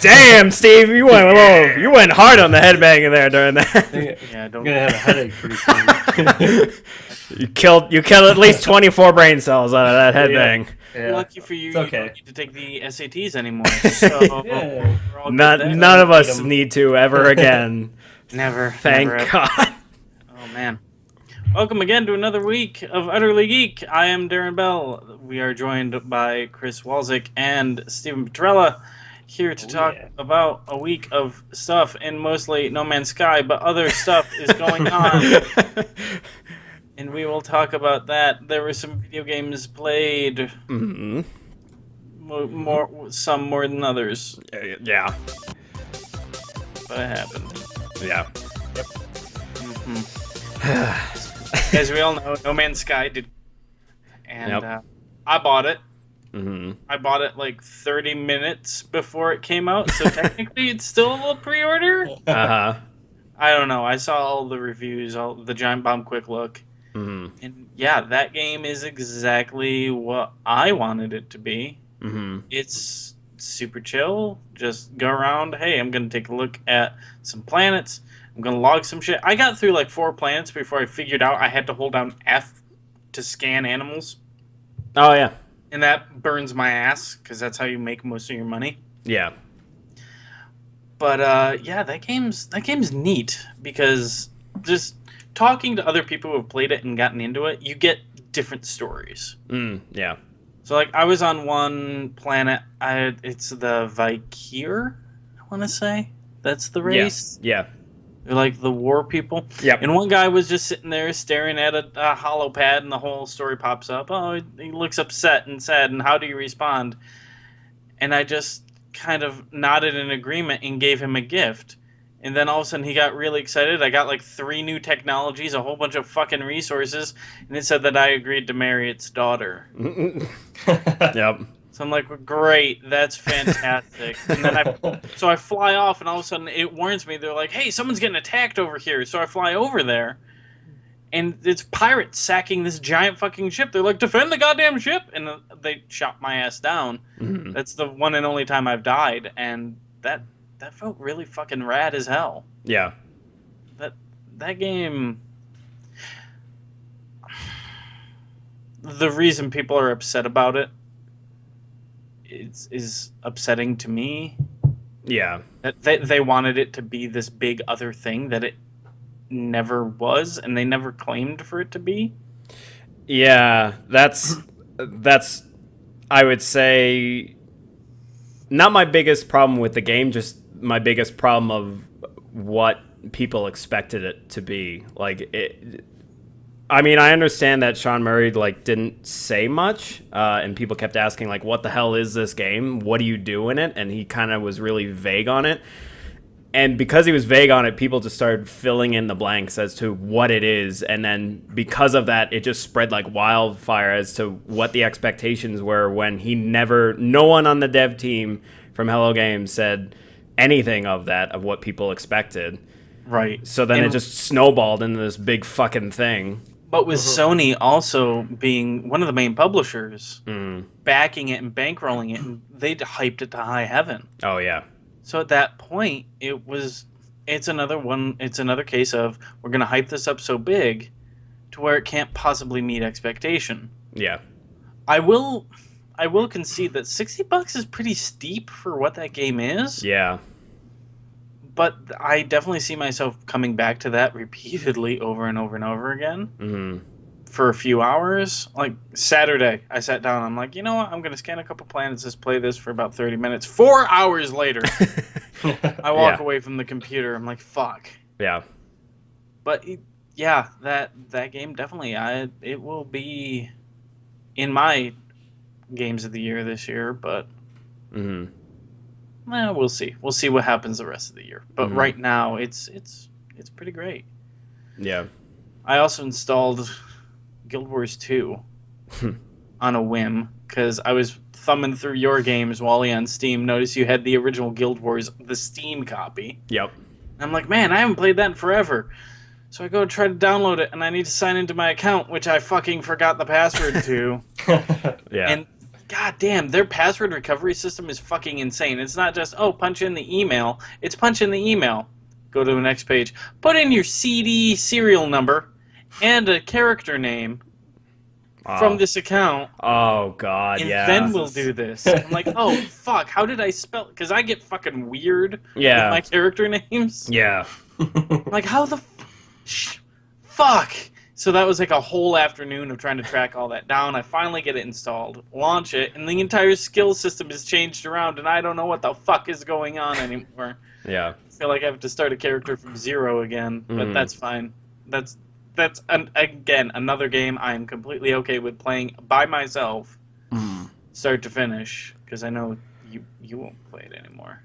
Damn, Steve, you went low. You went hard on the headbanging there during that. Yeah, I'm gonna have a headache pretty soon. You killed at least 24 brain cells out of that headbang. Yeah. lucky for you, It's you okay. don't need to take the SATs anymore. So Yeah. we're all good there. None of us need to ever again. Never. Thank never, ever. God. Oh man. Welcome again to another week of Utterly Geek. I am Darren Bell. We are joined by Chris Walzik and Stephen Petrella here to talk about a week of stuff in mostly No Man's Sky, but other stuff is going on. And we will talk about that. There were some video games played. Mm-hmm. Some more than others. Yeah. But it happened. Yeah. As we all know, No Man's Sky did. And I bought it. Mm-hmm. I bought it like 30 minutes before it came out, so technically it's still a little pre-order. Uh-huh. I don't know. I saw all the reviews, all the Giant Bomb Quick Look. Mm-hmm. And yeah, that game is exactly what I wanted it to be. Mm-hmm. It's super chill. Just go around. Hey, I'm going to take a look at some planets. I'm going to log some shit. I got through like 4 planets before I figured out I had to hold down F to scan animals. Oh, yeah. And that burns my ass because that's how you make most of your money. Yeah. But yeah, that game's neat because just talking to other people who have played it and gotten into it, you get different stories. Yeah. So like I was on one planet, it's the Vikir, I want to say. That's the race. Yeah. They're like the war people. Yep. And one guy was just sitting there staring at a hollow pad, and the whole story pops up. Oh, he looks upset and sad, and how do you respond? And I just kind of nodded in agreement and gave him a gift. And then all of a sudden he got really excited. I got like 3 new technologies, a whole bunch of fucking resources, and it said that I agreed to marry its daughter. Yep. So I'm like, great, that's fantastic. And then I fly off, and all of a sudden it warns me. They're like, hey, someone's getting attacked over here. So I fly over there, and it's pirates sacking this giant fucking ship. They're like, defend the goddamn ship, and they shot my ass down. Mm-hmm. That's the one and only time I've died, and that felt really fucking rad as hell. Yeah. That game. The reason people are upset about it is upsetting to me. Yeah. That they wanted it to be this big other thing that it never was, and they never claimed for it to be. Yeah, that's I would say not my biggest problem with the game, just my biggest problem of what people expected it to be. I mean, I understand that Sean Murray didn't say much, and people kept asking what the hell is this game? What do you do in it? And he kind of was really vague on it. And because he was vague on it, people just started filling in the blanks as to what it is. And then because of that, it just spread like wildfire as to what the expectations were when no one on the dev team from Hello Games said anything of what people expected. Right. So then it just snowballed into this big fucking thing. But with Sony also being one of the main publishers, backing it and bankrolling it, and they hyped it to high heaven. Oh, yeah. So at that point, it's another case of we're going to hype this up so big to where it can't possibly meet expectation. Yeah. I will concede that $60 is pretty steep for what that game is. Yeah. But I definitely see myself coming back to that repeatedly over and over and over again for a few hours. Like Saturday, I sat down. I'm like, you know what? I'm going to scan a couple planets, just play this for about 30 minutes. 4 hours later, I walk away from the computer. I'm like, fuck. Yeah. But yeah, that game definitely, it will be in my games of the year this year. But we'll see. We'll see what happens the rest of the year. But right now, it's pretty great. Yeah. I also installed Guild Wars 2 on a whim because I was thumbing through your games, Wally, on Steam. Noticed you had the original Guild Wars, the Steam copy. Yep. And I'm like, man, I haven't played that in forever. So I go try to download it, and I need to sign into my account, which I fucking forgot the password to. Yeah. And God damn, their password recovery system is fucking insane. It's not just, oh, punch in the email. It's punch in the email. Go to the next page. Put in your CD serial number and a character name from this account. Oh, God, and yeah. then we'll do this. I'm like, oh, fuck, how did I spell... Because I get fucking weird with my character names. Yeah. I'm like, how the... Fuck! So that was like a whole afternoon of trying to track all that down. I finally get it installed, launch it, and the entire skill system is changed around, and I don't know what the fuck is going on anymore. Yeah. I feel like I have to start a character from zero again, but that's fine. That's again, another game I am completely okay with playing by myself, start to finish, because I know you won't play it anymore.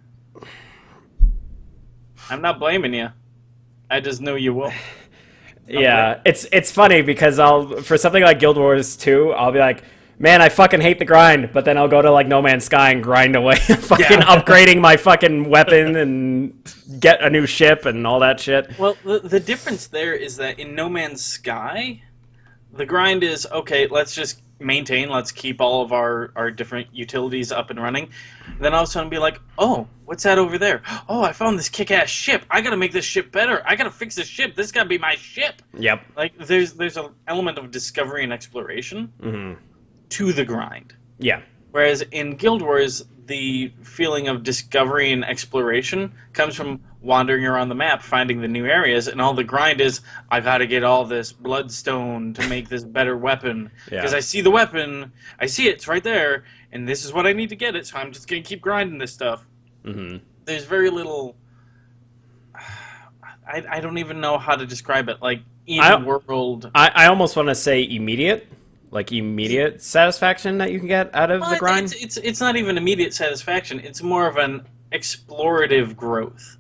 I'm not blaming you. I just know you will. Yeah, it's funny because for something like Guild Wars 2, I'll be like, man, I fucking hate the grind, but then I'll go to like No Man's Sky and grind away, fucking upgrading my fucking weapon and get a new ship and all that shit. Well, the difference there is that in No Man's Sky, the grind is, okay, let's just maintain, let's keep all of our different utilities up and running. Then all of a sudden be like, oh, what's that over there? Oh, I found this kick-ass ship. I gotta make this ship better. I gotta fix this ship. This gotta be my ship. Yep. Like, there's an element of discovery and exploration to the grind. Yeah. Whereas in Guild Wars, the feeling of discovery and exploration comes from wandering around the map, finding the new areas, and all the grind is, I gotta get all this bloodstone to make this better weapon. Because I see the weapon, I see it, it's right there, and this is what I need to get it, so I'm just gonna keep grinding this stuff. There's very little... I don't even know how to describe it. Like, in-world... I almost want to say immediate. Like immediate satisfaction that you can get out of the grind? It's not even immediate satisfaction. It's more of an explorative growth.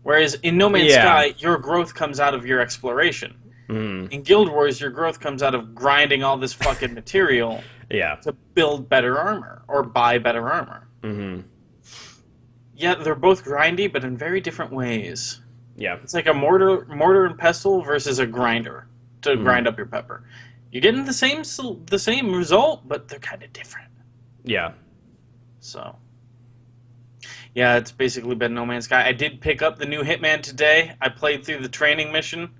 Whereas in No Man's Sky, your growth comes out of your exploration. In Guild Wars, your growth comes out of grinding all this fucking material to build better armor or buy better armor. Yeah, they're both grindy, but in very different ways. Yeah. It's like a mortar and pestle versus a grinder to grind up your pepper. You're getting the same result, but they're kind of different. Yeah. So. Yeah, it's basically been No Man's Sky. I did pick up the new Hitman today. I played through the training mission.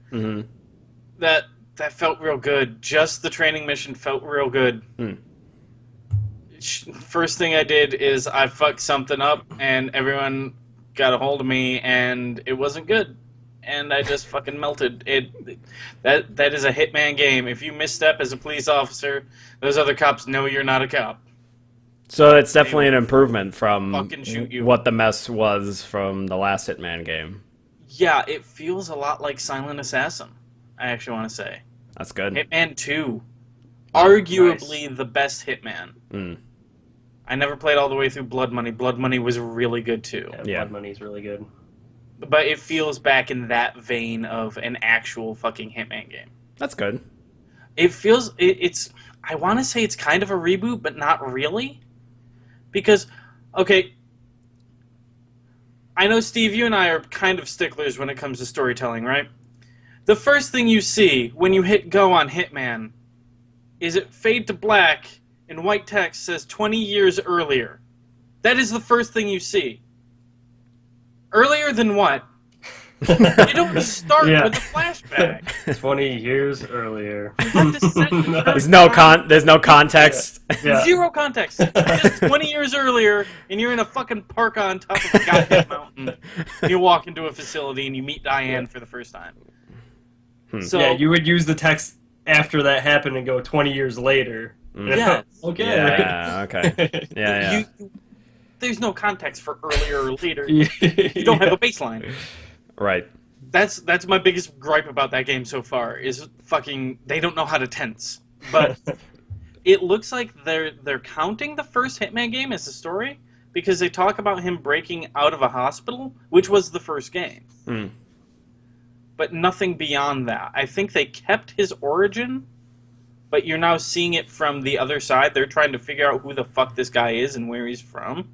That felt real good. Just the training mission felt real good. First thing I did is I fucked something up, and everyone got a hold of me, and it wasn't good. And I just fucking melted. That is a Hitman game. If you misstep as a police officer, those other cops know you're not a cop. So it's definitely an improvement from fucking shoot you. What the mess was from the last Hitman game. Yeah, it feels a lot like Silent Assassin, I actually want to say. That's good. Hitman 2. Arguably the best Hitman. I never played all the way through Blood Money. Blood Money was really good too. Yeah, Blood Money's really good. But it feels back in that vein of an actual fucking Hitman game. That's good. It feels... It's... I want to say it's kind of a reboot, but not really. Because, okay... I know, Steve, you and I are kind of sticklers when it comes to storytelling, right? The first thing you see when you hit go on Hitman is it fade to black and white text says 20 years earlier. That is the first thing you see. Earlier than what? You don't start with a flashback. 20 years earlier. There's no context. Zero context. Just 20 years earlier, and you're in a fucking park on top of a goddamn mountain. And you walk into a facility and you meet Diane for the first time. So, yeah, you would use the text after that happened and go 20 years later. Yes. Okay. Yeah, okay. Yeah. There's no context for earlier or later. You don't have a baseline. Right. That's my biggest gripe about that game so far is fucking they don't know how to tense. But it looks like they're counting the first Hitman game as a story because they talk about him breaking out of a hospital, which was the first game. But nothing beyond that. I think they kept his origin, but you're now seeing it from the other side. They're trying to figure out who the fuck this guy is and where he's from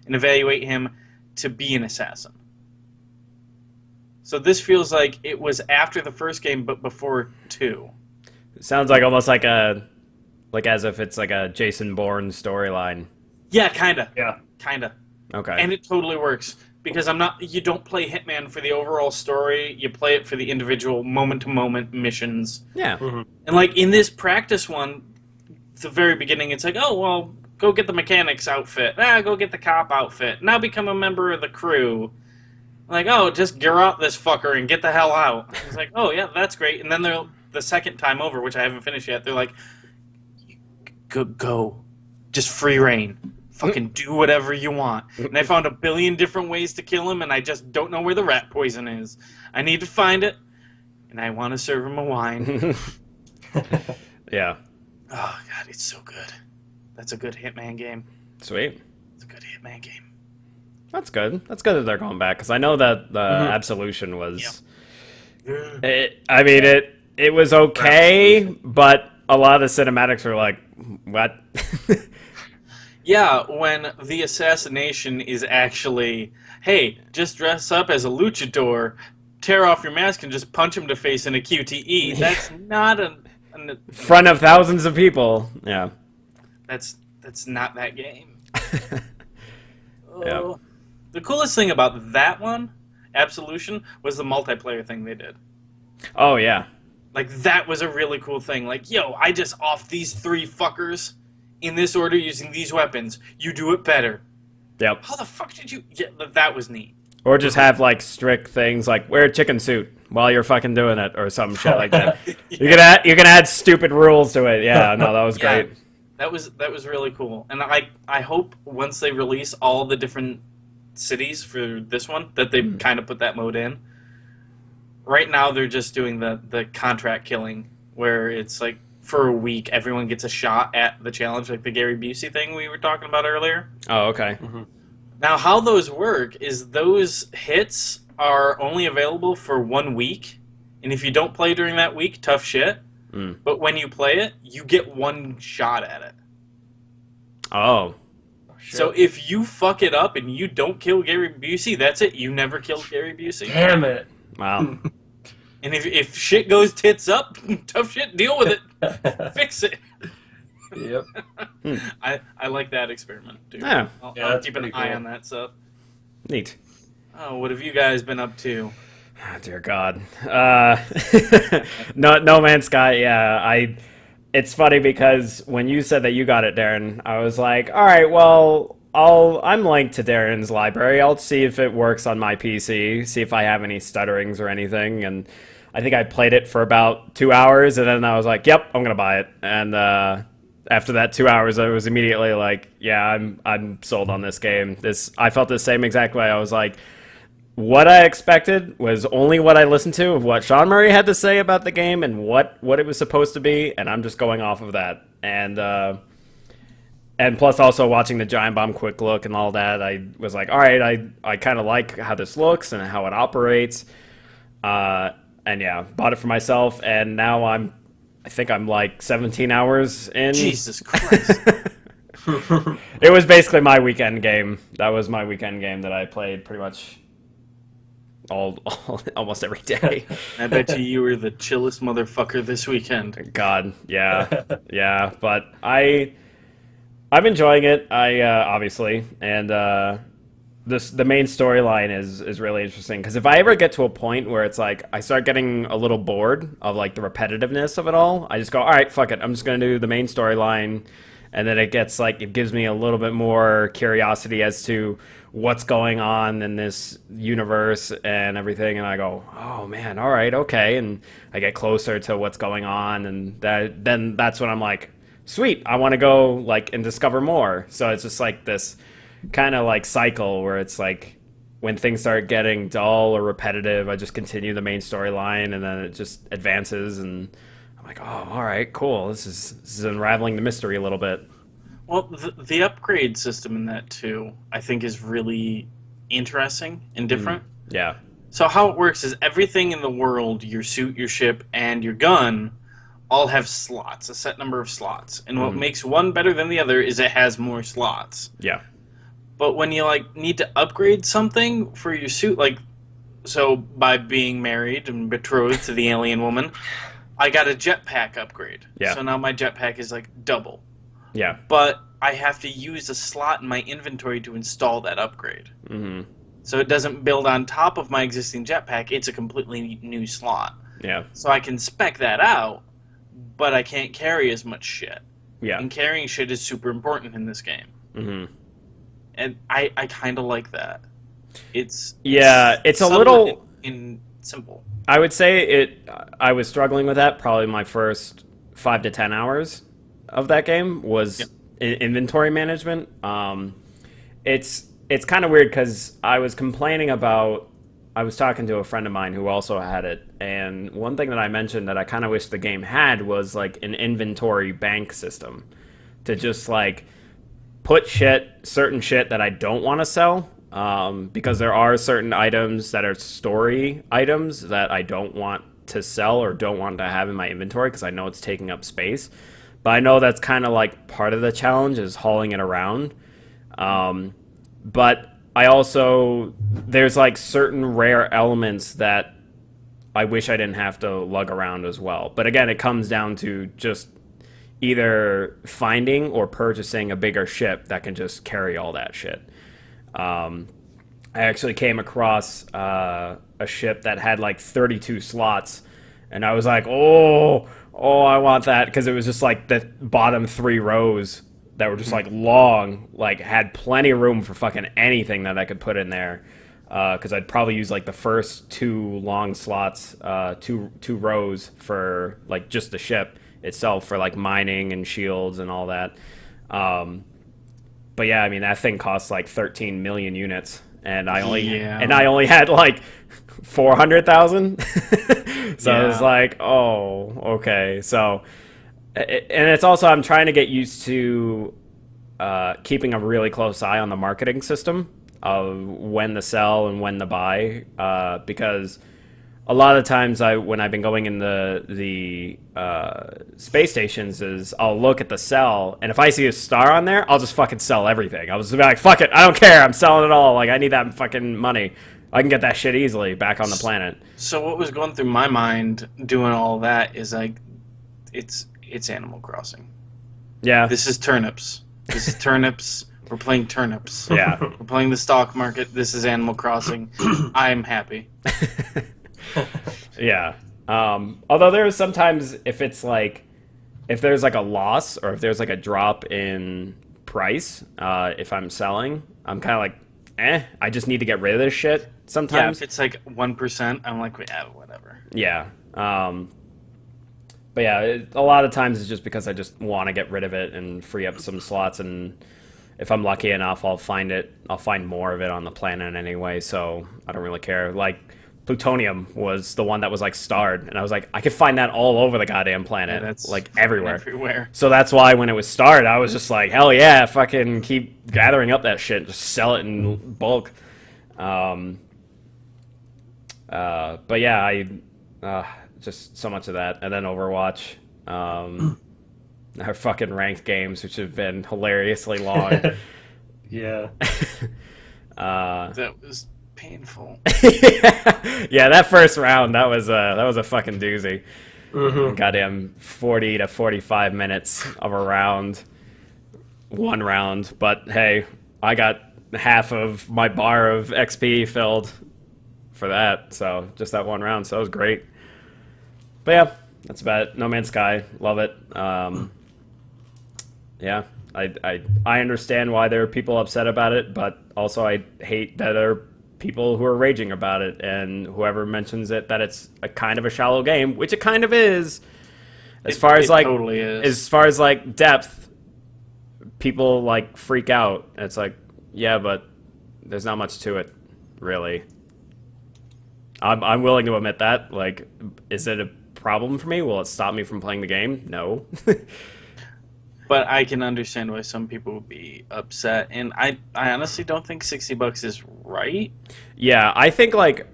and evaluate him to be an assassin. So this feels like it was after the first game, but before 2. Sounds like almost like a Like as if it's like a Jason Bourne storyline. Yeah, kinda. Yeah. Kinda. Okay. And it totally works. Because you don't play Hitman for the overall story, you play it for the individual moment-to-moment missions. Yeah. Mm-hmm. And like in this practice one, the very beginning, it's like, oh, well, go get the mechanic's outfit. Go get the cop outfit. Now become a member of the crew. Like, oh, just gear out this fucker and get the hell out. It's like, oh, yeah, that's great. And then the second time over, which I haven't finished yet, they're like, go. Just free reign. Fucking do whatever you want. And I found a billion different ways to kill him, and I just don't know where the rat poison is. I need to find it, and I want to serve him a wine. Yeah. Oh, God, it's so good. That's a good Hitman game. Sweet. It's a good Hitman game. That's good. That's good that they're going back, because I know that Absolution was... Yep. It was okay, but a lot of the cinematics were like, what? Yeah, when the assassination is actually, hey, just dress up as a luchador, tear off your mask, and just punch him to face in a QTE. That's not Front of thousands of people. Yeah. That's not that game. Yeah. The coolest thing about that one, Absolution, was the multiplayer thing they did. Oh, yeah. Like, that was a really cool thing. Like, yo, I just off these 3 fuckers in this order using these weapons. You do it better. Yep. How the fuck did you... Yeah, that was neat. Or just have, like, strict things like, wear a chicken suit while you're fucking doing it, or some shit like that. Yeah. You can add stupid rules to it. Yeah, no, that was Yeah. great. That was really cool. And I hope once they release all the different cities for this one, that they kind of put that mode in. Right now, they're just doing the contract killing, where it's like, for a week, everyone gets a shot at the challenge, like the Gary Busey thing we were talking about earlier. Oh, okay. Mm-hmm. Now, how those work is those hits are only available for 1 week, and if you don't play during that week, tough shit. But when you play it, you get 1 shot at it. Oh. So if you fuck it up and you don't kill Gary Busey, that's it. You never killed Gary Busey. Damn it. Wow. And if shit goes tits up, tough shit, deal with it. Fix it. Yep. I like that experiment, dude. Yeah. I'll keep an pretty eye cool. on that stuff. Neat. Oh, what have you guys been up to? Oh, dear God. No Man's Sky, yeah. It's funny because when you said that you got it, Darren, I was like, all right, well, I'm linked to Darren's library. I'll see if it works on my PC, see if I have any stutterings or anything. And I think I played it for about 2 hours, and then I was like, yep, I'm going to buy it. And after that 2 hours, I was immediately like, yeah, I'm sold on this game. I felt the same exact way. I was like, what I expected was only what I listened to of what Sean Murray had to say about the game and what it was supposed to be, and I'm just going off of that. And plus also watching the Giant Bomb quick look and all that, I was like, all right, I kind of like how this looks and how it operates. And yeah, bought it for myself, and now I think I'm like 17 hours in. Jesus Christ. It was basically my weekend game. That was my weekend game that I played pretty much almost every day. I bet you were the chillest motherfucker this weekend. God, yeah, yeah. But I'm enjoying it. Obviously, and the main storyline is really interesting, because if I ever get to a point where it's like I start getting a little bored of like the repetitiveness of it all, I just go, all right, fuck it, I'm just gonna do the main storyline, and then it gives me a little bit more curiosity as to what's going on in this universe and everything, and I go, oh man, all right, okay, and I get closer to what's going on, and then that's when I'm like, sweet, I want to go like and discover more. So it's just like this kind of like cycle where it's like when things start getting dull or repetitive, I just continue the main storyline, and then it just advances, and I'm like, oh, all right, cool, this is unraveling the mystery a little bit. Well, the upgrade system in that, too, I think is really interesting and different. Yeah. So how it works is everything in the world, your suit, your ship, and your gun, all have slots, a set number of slots. And what makes one better than the other is it has more slots. Yeah. But when you need to upgrade something for your suit, so by being married and betrothed to the alien woman, I got a jetpack upgrade. Yeah. So now my jetpack is like double. Yeah. But I have to use a slot in my inventory to install that upgrade. Mm-hmm. So it doesn't build on top of my existing jetpack. It's a completely new slot. Yeah. So I can spec that out, but I can't carry as much shit. Yeah. And carrying shit is super important in this game. Mm-hmm. And I kind of like that. It's a subtle little in simple. I would say I was struggling with that. Probably my first 5 to 10 hours of that game was inventory management. It's kind of weird because I was complaining about. I was talking to a friend of mine who also had it, and one thing that I mentioned that I kind of wish the game had was like an inventory bank system to just like put certain shit that I don't want to sell. Because there are certain items that are story items that I don't want to sell or don't want to have in my inventory because I know it's taking up space. But I know that's kind of like part of the challenge is hauling it around. But I also, there's like certain rare elements that I wish I didn't have to lug around as well. But again, it comes down to just either finding or purchasing a bigger ship that can just carry all that shit. I actually came across a ship that had like 32 slots, and I was like, oh, I want that, because it was just like the bottom 3 rows that were just like long, like had plenty of room for fucking anything that I could put in there. Because I'd probably use like the first 2 long slots, two rows for like just the ship itself for like mining and shields and all that. But yeah, I mean that thing costs like 13 million units, and I only had like 400,000. So I was like, oh, okay. So, and it's also I'm trying to get used to keeping a really close eye on the marketing system of when to sell and when to buy, because a lot of times when I've been going in the space stations is I'll look at the sell, and if I see a star on there, I'll just fucking sell everything. I'll just be like, fuck it, I don't care, I'm selling it all. Like, I need that fucking money. I can get that shit easily back on the planet. So what was going through my mind doing all that is like, it's Animal Crossing. Yeah. This is turnips. This is turnips. We're playing turnips. Yeah. We're playing the stock market. This is Animal Crossing. I'm happy. Yeah. Although there's sometimes if there's like a loss or if there's like a drop in price, if I'm selling, I'm kind of like, I just need to get rid of this shit sometimes. Yeah, if it's like 1%, I'm like, yeah, whatever. Yeah. But yeah, a lot of times it's just because I just want to get rid of it and free up some slots, and if I'm lucky enough, I'll find more of it on the planet anyway, so I don't really care. Like, plutonium was the one that was like starred, and I was like, I could find that all over the goddamn planet, that's like everywhere. Everywhere. So that's why when it was starred, I was just like, hell yeah, fucking keep gathering up that shit, just sell it in bulk. But yeah, just so much of that, and then Overwatch, our fucking ranked games, which have been hilariously long. Yeah. That was painful. Yeah, that first round, that was a fucking doozy. Mm-hmm. Goddamn 40 to 45 minutes of a round, one round. But hey, I got half of my bar of XP filled for that, so just that one round, so it was great. But yeah, that's about it. No Man's Sky, love it. Yeah, I understand why there are people upset about it, but also I hate that there are people who are raging about it, and whoever mentions it that it's a kind of a shallow game, which it kind of is. As far as like depth, people like freak out. It's like, yeah, but there's not much to it, really. I'm willing to admit that. Like, is it a problem for me? Will it stop me from playing the game? No. But I can understand why some people would be upset, and I honestly don't think $60 is right. Yeah, I think like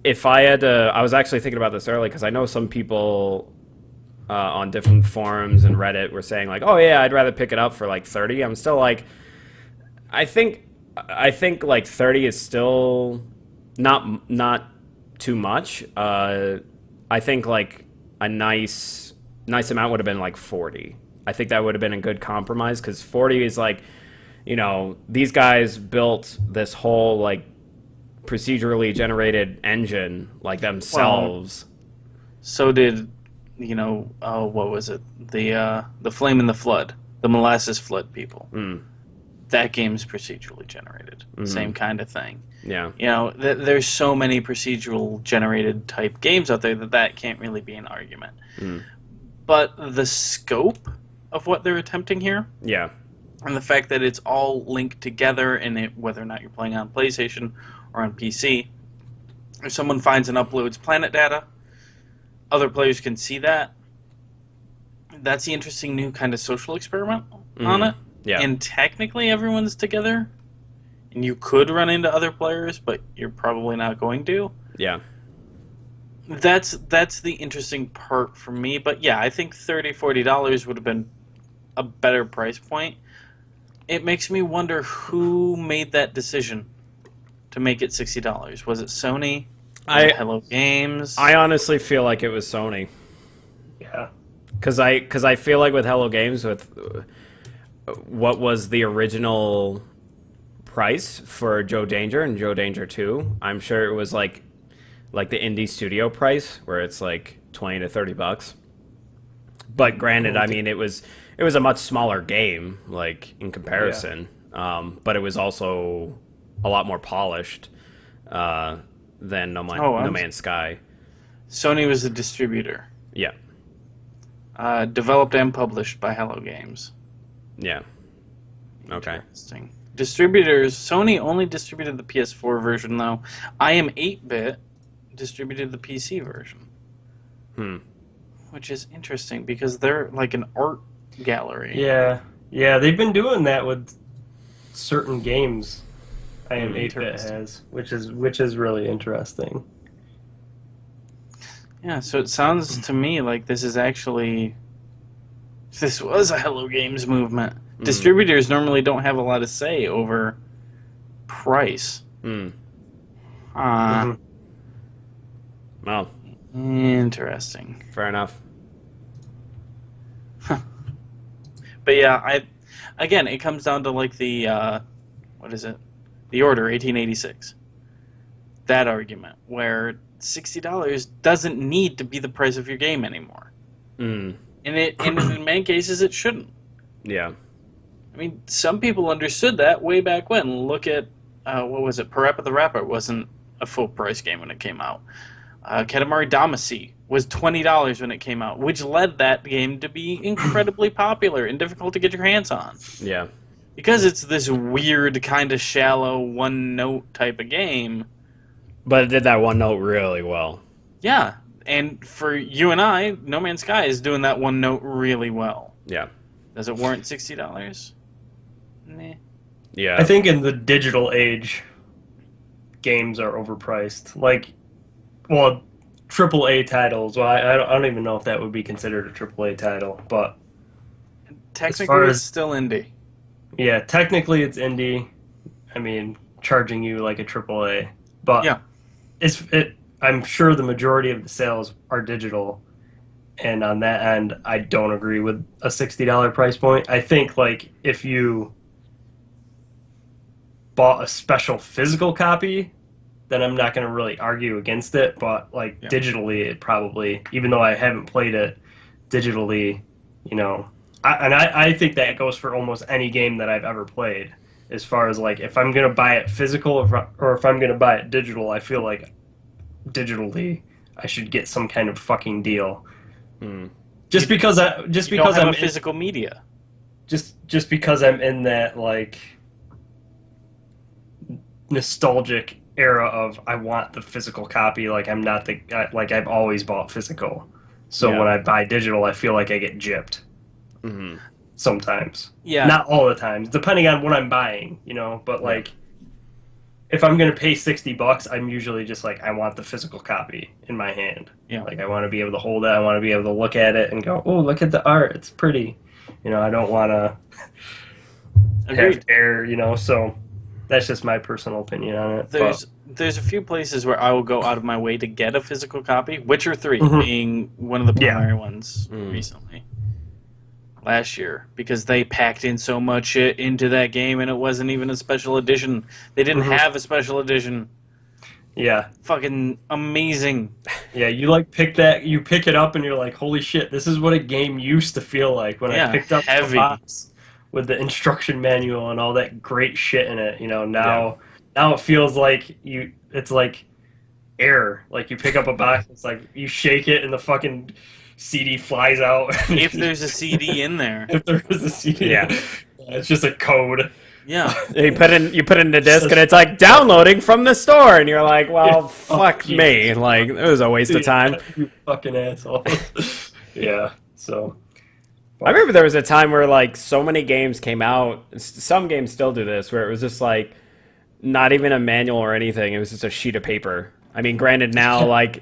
if I had to, I was actually thinking about this earlier because I know some people on different forums and Reddit were saying like, oh yeah, I'd rather pick it up for like 30. I'm still like, I think like 30 is still not too much. I think like a nice amount would have been like 40. I think that would have been a good compromise, because 40 is like, you know, these guys built this whole like procedurally generated engine like themselves. So did, you know, what was it? The Flame in the Flood, the Molasses Flood people. That game's procedurally generated. Same kind of thing. Yeah. You know, there's so many procedural generated type games out there that can't really be an argument. But the scope of what they're attempting here, Yeah. and the fact that it's all linked together, and whether or not you're playing on PlayStation or on PC, if someone finds and uploads planet data, other players can see that. That's the interesting new kind of social experiment on it. Yeah. And technically everyone's together, and you could run into other players, but you're probably not going to. Yeah. That's the interesting part for me. But yeah, I think $30-40 would have been a better price point. It makes me wonder who made that decision to make it $60. Was it Sony? Was it Hello Games? I honestly feel like it was Sony. Yeah. Because I feel like with Hello Games, with what was the original price for Joe Danger and Joe Danger 2, I'm sure it was like the indie studio price, where it's like $20 to $30. But granted, I mean, it was a much smaller game, like, in comparison. But it was also a lot more polished than No Man's Sky. Sony was the distributor. Yeah. Developed and published by Hello Games. Yeah. Okay. Interesting. Distributors, Sony only distributed the PS4 version, though. I Am 8-Bit distributed the PC version. Which is interesting, because they're like an art gallery. Yeah. Yeah, they've been doing that with certain games. I Am 8-Bit has, which is really interesting. Yeah, so it sounds to me like this was a Hello Games movement. Distributors normally don't have a lot of say over price. Well, Interesting. fair enough. But yeah, again, it comes down to like the what is it? The Order 1886. That argument where $60 doesn't need to be the price of your game anymore. And in many cases it shouldn't. Yeah. I mean, some people understood that way back when. Look at what was it? Parappa the Rapper wasn't a full price game when it came out. Katamari Damacy was $20 when it came out, which led that game to be incredibly popular and difficult to get your hands on. Yeah. Because it's this weird, kind of shallow, one-note type of game. But it did that one note really well. Yeah, and for you and I, No Man's Sky is doing that one note really well. Yeah. Does it warrant $60? Nah. Yeah. I think in the digital age, games are overpriced. Like, well, AAA titles. Well, I don't even know if that would be considered a AAA title, but technically it's still indie. Yeah, technically it's indie. I mean, charging you like a AAA, but yeah, I'm sure the majority of the sales are digital, and on that end, I don't agree with a $60 price point. I think like if you bought a special physical copy, then I'm not going to really argue against it. But like digitally, it probably, even though I haven't played it digitally, you know, I think that goes for almost any game that I've ever played. As far as like if I'm going to buy it physical or if I'm going to buy it digital, I feel like digitally I should get some kind of fucking deal. Just because I'm a physical media. Just because I'm in that like nostalgic era of I want the physical copy. Like I'm not like I've always bought physical. So when I buy digital, I feel like I get gypped. Sometimes. Yeah. Not all the times, depending on what I'm buying, you know, but like if I'm going to pay $60, I'm usually just like I want the physical copy in my hand. Yeah. Like I want to be able to hold it, I want to be able to look at it and go, "Oh, look at the art. It's pretty." You know, I don't want to have air, you know, so that's just my personal opinion on it. there's a few places where I will go out of my way to get a physical copy. Witcher 3 being one of the primary ones recently. Last year, because they packed in so much shit into that game, and it wasn't even a special edition. They didn't have a special edition. Yeah. Fucking amazing. Yeah, you pick it up and you're like, holy shit, this is what a game used to feel like when I picked up the box with the instruction manual and all that great shit in it. Now it feels like it's like air. Like you pick up a box, it's like you shake it and the fucking CD flies out. If there's a CD in there. If there is a CD. Yeah. It's just a code. Yeah. You put in the disc and it's like downloading from the store and you're like, well, fuck me. Like, it was a waste of time. You fucking asshole. Yeah. So I remember there was a time where like so many games came out. Some games still do this, where it was just like not even a manual or anything. It was just a sheet of paper. I mean, granted, now like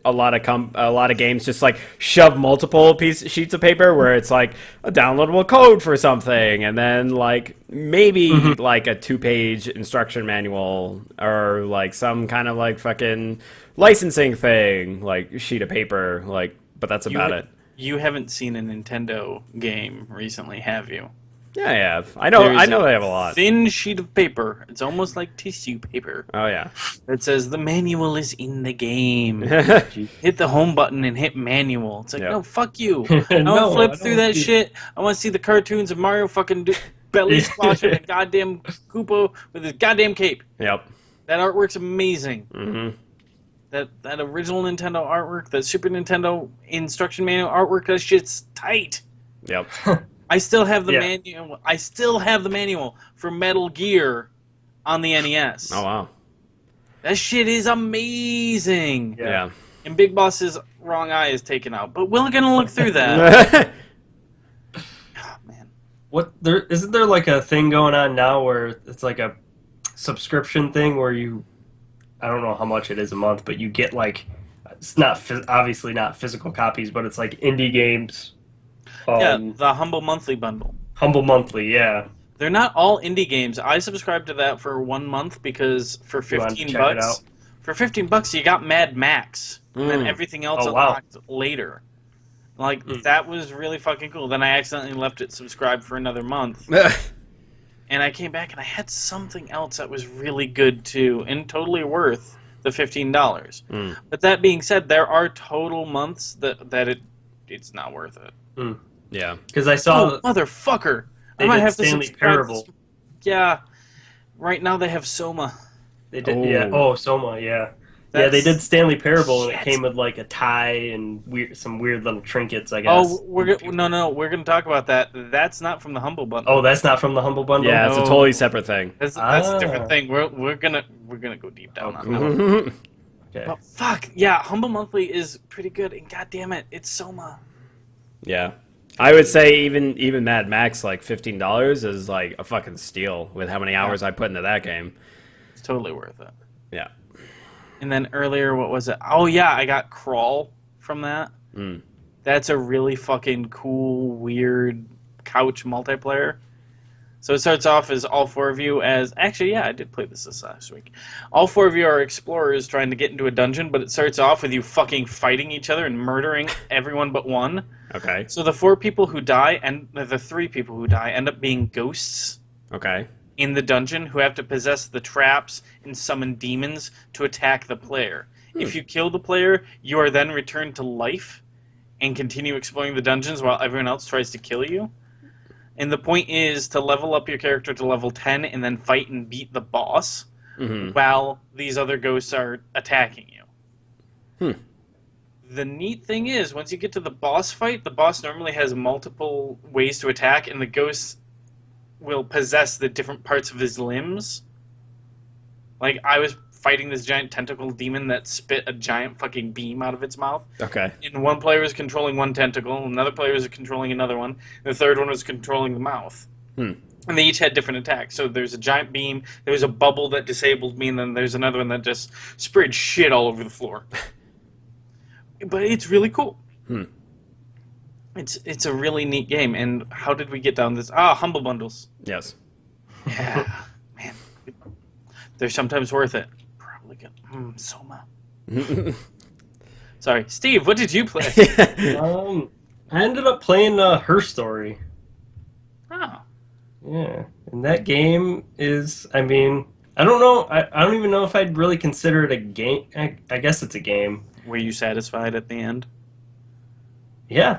a lot of games just like shove multiple sheets of paper where it's like a downloadable code for something, and then like maybe like a 2-page instruction manual or like some kind of like fucking licensing thing, like sheet of paper, like. But that's about it. You haven't seen a Nintendo game recently, have you? Yeah, I have. I know they have a lot. Thin sheet of paper. It's almost like tissue paper. Oh yeah. That says the manual is in the game. Hit the home button and hit manual. It's like, no, fuck you. I want to flip through that shit. I want to see the cartoons of Mario fucking belly squashing a goddamn Koopa with his goddamn cape. Yep. That artwork's amazing. That original Nintendo artwork, the Super Nintendo instruction manual artwork, that shit's tight. Yep. I still have the manual. I still have the manual for Metal Gear on the NES. Oh wow. That shit is amazing. Yeah. And Big Boss's wrong eye is taken out, but we're gonna look through that. Oh, man. Isn't there like a thing going on now where it's like a subscription thing where I don't know how much it is a month, but you get like, it's not obviously not physical copies, but it's like indie games. The Humble Monthly bundle. Humble Monthly, yeah. They're not all indie games. I subscribed to that for 1 month because for $15 you got Mad Max, and then everything else unlocked later. Like that was really fucking cool. Then I accidentally left it subscribed for another month. And I came back and I had something else that was really good too, and totally worth the $15. But that being said, there are total months that it's not worth it. Yeah, because I saw motherfucker. I might have to Stanley Parable. Yeah, right now they have Soma. They did, Soma, yeah. Yeah, they did Stanley Parable, and it came with like a tie and some weird little trinkets, I guess. Oh, we're gonna talk about that. That's not from the Humble Bundle. Oh, that's not from the Humble Bundle. Yeah, it's a totally separate thing. That's a different thing. We're gonna go deep down on that. Okay. But fuck yeah, Humble Monthly is pretty good, and goddamn it, it's Soma. Yeah, I would say even Mad Max, like $15 is like a fucking steal with how many hours I put into that game. It's totally worth it. Yeah. And then earlier, what was it? Oh yeah, I got Crawl from that. That's a really fucking cool, weird couch multiplayer. So it starts off as all four of you as... Actually, yeah, I did play this last week. All four of you are explorers trying to get into a dungeon, but it starts off with you fucking fighting each other and murdering everyone but one. Okay. So the 4 people who die, and the 3 people who die, end up being ghosts. Okay. In the dungeon, who have to possess the traps and summon demons to attack the player. If you kill the player, you are then returned to life and continue exploring the dungeons while everyone else tries to kill you. And the point is to level up your character to level 10 and then fight and beat the boss while these other ghosts are attacking you. The neat thing is, once you get to the boss fight, the boss normally has multiple ways to attack, and the ghosts will possess the different parts of his limbs. Like, I was fighting this giant tentacle demon that spit a giant fucking beam out of its mouth. Okay. And one player was controlling one tentacle, another player was controlling another one, and the third one was controlling the mouth. And they each had different attacks. So there's a giant beam, there's a bubble that disabled me, and then there's another one that just sprayed shit all over the floor. But it's really cool. It's a really neat game. And how did we get down this? Humble Bundles. Yes. Yeah, man. They're sometimes worth it. Probably like a Soma. Sorry, Steve. What did you play? I ended up playing Her Story. Oh, Yeah, and that game is, I mean, I don't know, I don't even know if I'd really consider it a game. I guess it's a game. were you satisfied at the end? Yeah,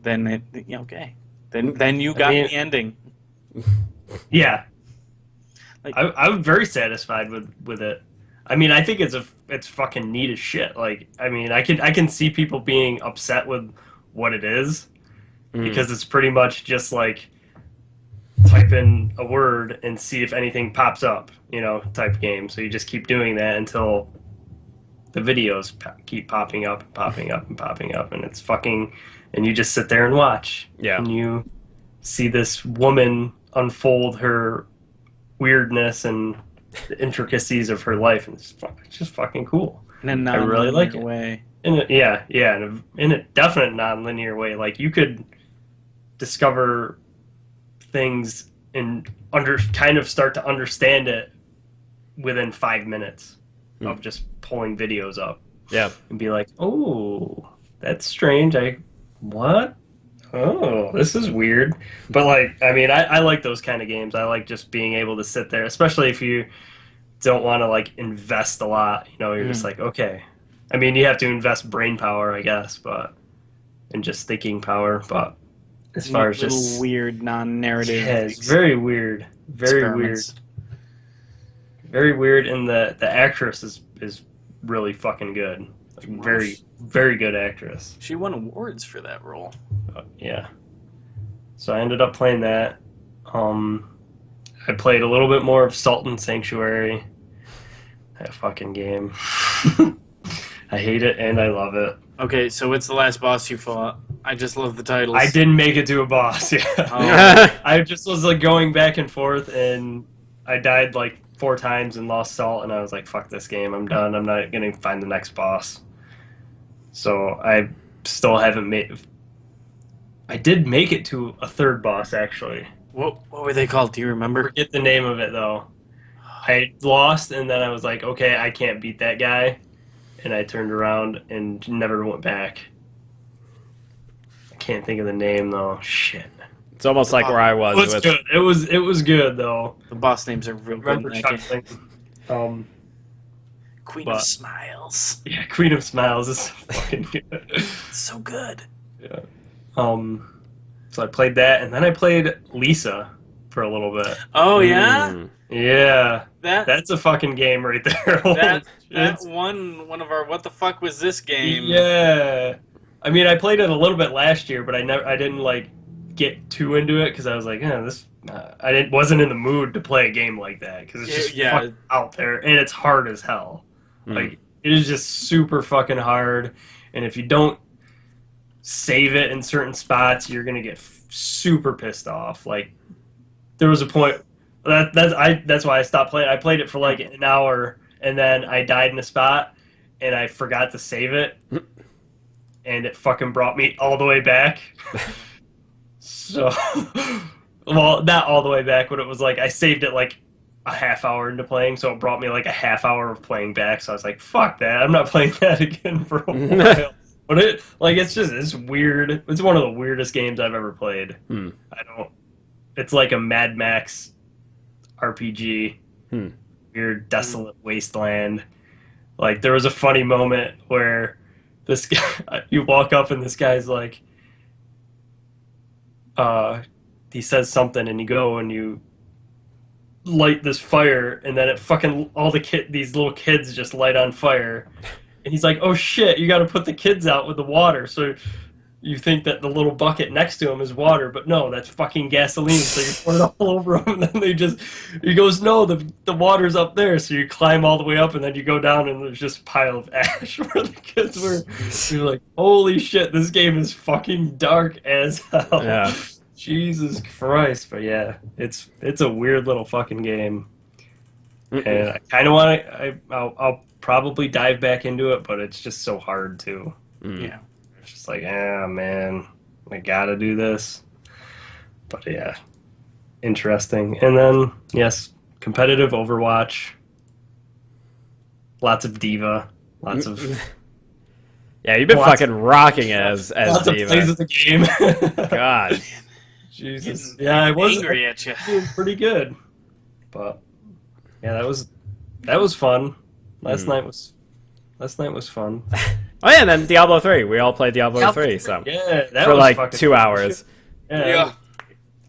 Then okay. Then you got the ending. yeah. Like- I'm very satisfied with it. I mean, I think it's fucking neat as shit. Like, I mean, I can see people being upset with what it is because it's pretty much just like type in a word and see if anything pops up, type game. So you just keep doing that until the videos keep popping up and popping up and popping up, and it's fucking, and you just sit there and watch. Yeah. And you see this woman unfold her weirdness and the intricacies of her life, and it's just fucking cool. In a I really like it. way. In a definite non-linear way. Like, you could discover things and kind of start to understand it within 5 minutes of just pulling videos up. Yeah. And be like, oh, that's strange. What? Oh, this is weird. But, like, I mean, I like those kind of games. I like just being able to sit there, especially if you don't want to, like, invest a lot. You're just like, okay. I mean, you have to invest brain power, I guess, and just thinking power. But as far as just weird non-narrative, yeah, it's very weird, very weird, very weird. And the actress is really fucking good. Like, very, very good actress. She won awards for that role. Yeah. So I ended up playing that. I played a little bit more of Salt and Sanctuary. That fucking game. I hate it and I love it. Okay, so what's the last boss you fought? I just love the titles. I didn't make it to a boss. Yeah. I just was like going back and forth, and I died like 4 times and lost Salt, and I was like, fuck this game. I'm done. I'm not gonna find the next boss. So I still haven't made. I did make it to a 3rd boss, actually. What were they called? Do you remember? Forget the name of it though. I lost, and then I was like, okay, I can't beat that guy, and I turned around and never went back. I can't think of the name though. Shit. It's almost like where I was. It was good. It was good though. The boss names are real good in that game. Chuckling. Queen of Smiles. Yeah, Queen of Smiles is fucking good. It's so good. Yeah. So I played that, and then I played Lisa for a little bit. Oh yeah. Yeah. That's a fucking game right there. That one of our what the fuck was this game? Yeah. I mean, I played it a little bit last year, but I didn't like get too into it because I was like, I wasn't in the mood to play a game like that because it's just fucking out there and it's hard as hell. Like, it is just super fucking hard, and if you don't save it in certain spots, you're gonna get super pissed off. Like, there was a point that's why I stopped playing. I played it for like an hour, and then I died in a spot, and I forgot to save it, and it fucking brought me all the way back. So, well, not all the way back, but it was like I saved it like a half hour into playing, so it brought me like a half hour of playing back. So I was like, fuck that, I'm not playing that again for a while. But it's weird. It's one of the weirdest games I've ever played. It's like a Mad Max RPG. Weird, desolate wasteland. Like, there was a funny moment where this guy, you walk up and this guy's like, he says something, and you go and you light this fire, and then it fucking these little kids just light on fire, and he's like, oh shit, you got to put the kids out with the water. So you think that the little bucket next to him is water, but no, that's fucking gasoline. So you pour it all over them, and then he goes, no, the water's up there. So you climb all the way up, and then you go down, and there's just a pile of ash where the kids were. You're like, holy shit, this game is fucking dark as hell. Yeah. Jesus Christ. But yeah, it's a weird little fucking game. And I kind of want to, I'll probably dive back into it, but it's just so hard to. Yeah. It's just like, man, I gotta do this. But yeah, interesting. And then, yes, competitive Overwatch. lots of Diva, lots of Yeah, you've been Lots- fucking rocking it as lots of plays Diva. of the game. God. Jesus. Yeah, I was angry at you. doing pretty good. But yeah, that was fun. Last night was fun. Oh yeah, and then Diablo 3. We all played Diablo 3, so Yeah, that for was like fucking 2 hours. Yeah.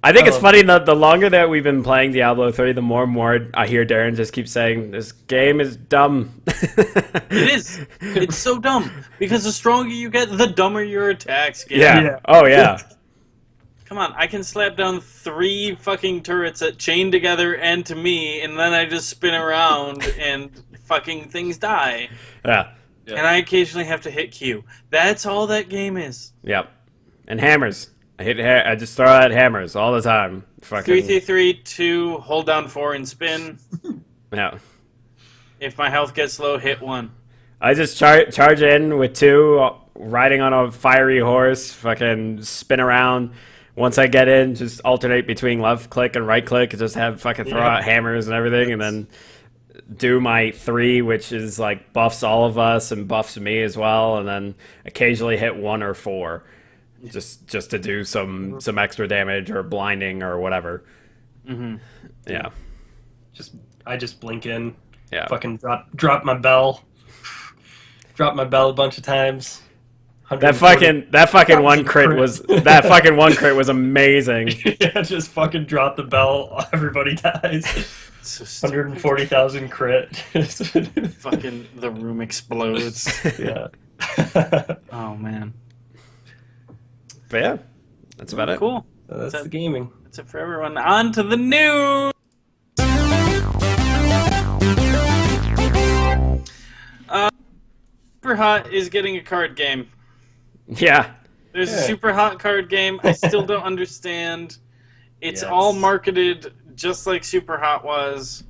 I think it's funny that the longer that we've been playing Diablo 3, the more and more I hear Darren just keep saying, this game is dumb. It is. It's so dumb. Because the stronger you get, the dumber your attacks get. Yeah. Oh, yeah. Come on, I can slap down 3 fucking turrets that chain together and to me, and then I just spin around and fucking things die. Yeah. And I occasionally have to hit Q. That's all that game is. Yep. And hammers. I just throw out hammers all the time. Fucking 333, 2, hold down 4 and spin. Yeah. If my health gets low, hit 1. I just charge in with 2, riding on a fiery horse, fucking spin around. Once I get in, just alternate between left click and right click, and just have fucking throw out hammers and everything, and then do my 3, which is like buffs all of us and buffs me as well, and then occasionally hit 1 or 4. Just to do some extra damage or blinding or whatever. Mm-hmm. Yeah. I just blink in. Yeah. Fucking drop my bell. Drop my bell a bunch of times. That fucking one crit was amazing. Yeah, just fucking drop the bell. Everybody dies. So 140,000 crit. fucking the room explodes. Yeah. Oh man. But yeah, that's about it. Cool. That's the gaming. That's it for everyone. On to the news. SUPERHOT is getting a card game. Yeah. There's a SUPERHOT card game. I still don't understand. It's all marketed just like SUPERHOT was.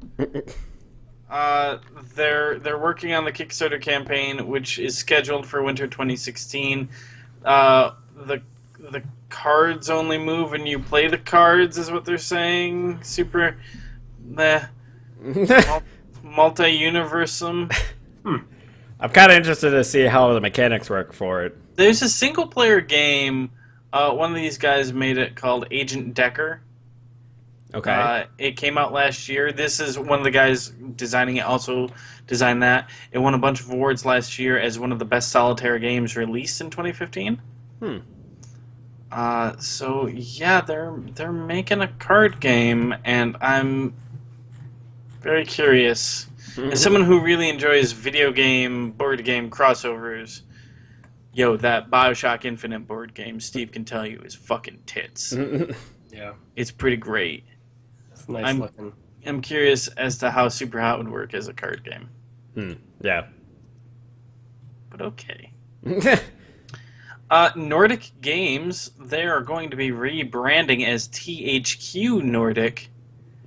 They're working on the Kickstarter campaign, which is scheduled for winter 2016. The cards only move when you play the cards, is what they're saying. Multi-universum. I'm kind of interested to see how the mechanics work for it. There's a single-player game. One of these guys made it called Agent Decker. Okay. It came out last year. This is one of the guys designing it also designed that. It won a bunch of awards last year as one of the best solitaire games released in 2015. So yeah, they're making a card game, and I'm very curious. As someone who really enjoys video game, board game crossovers, that BioShock Infinite board game, Steve can tell you, is fucking tits. Yeah. It's pretty great. It's nice looking. I'm curious as to how SUPERHOT would work as a card game. Yeah. But okay. Nordic Games, they are going to be rebranding as THQ Nordic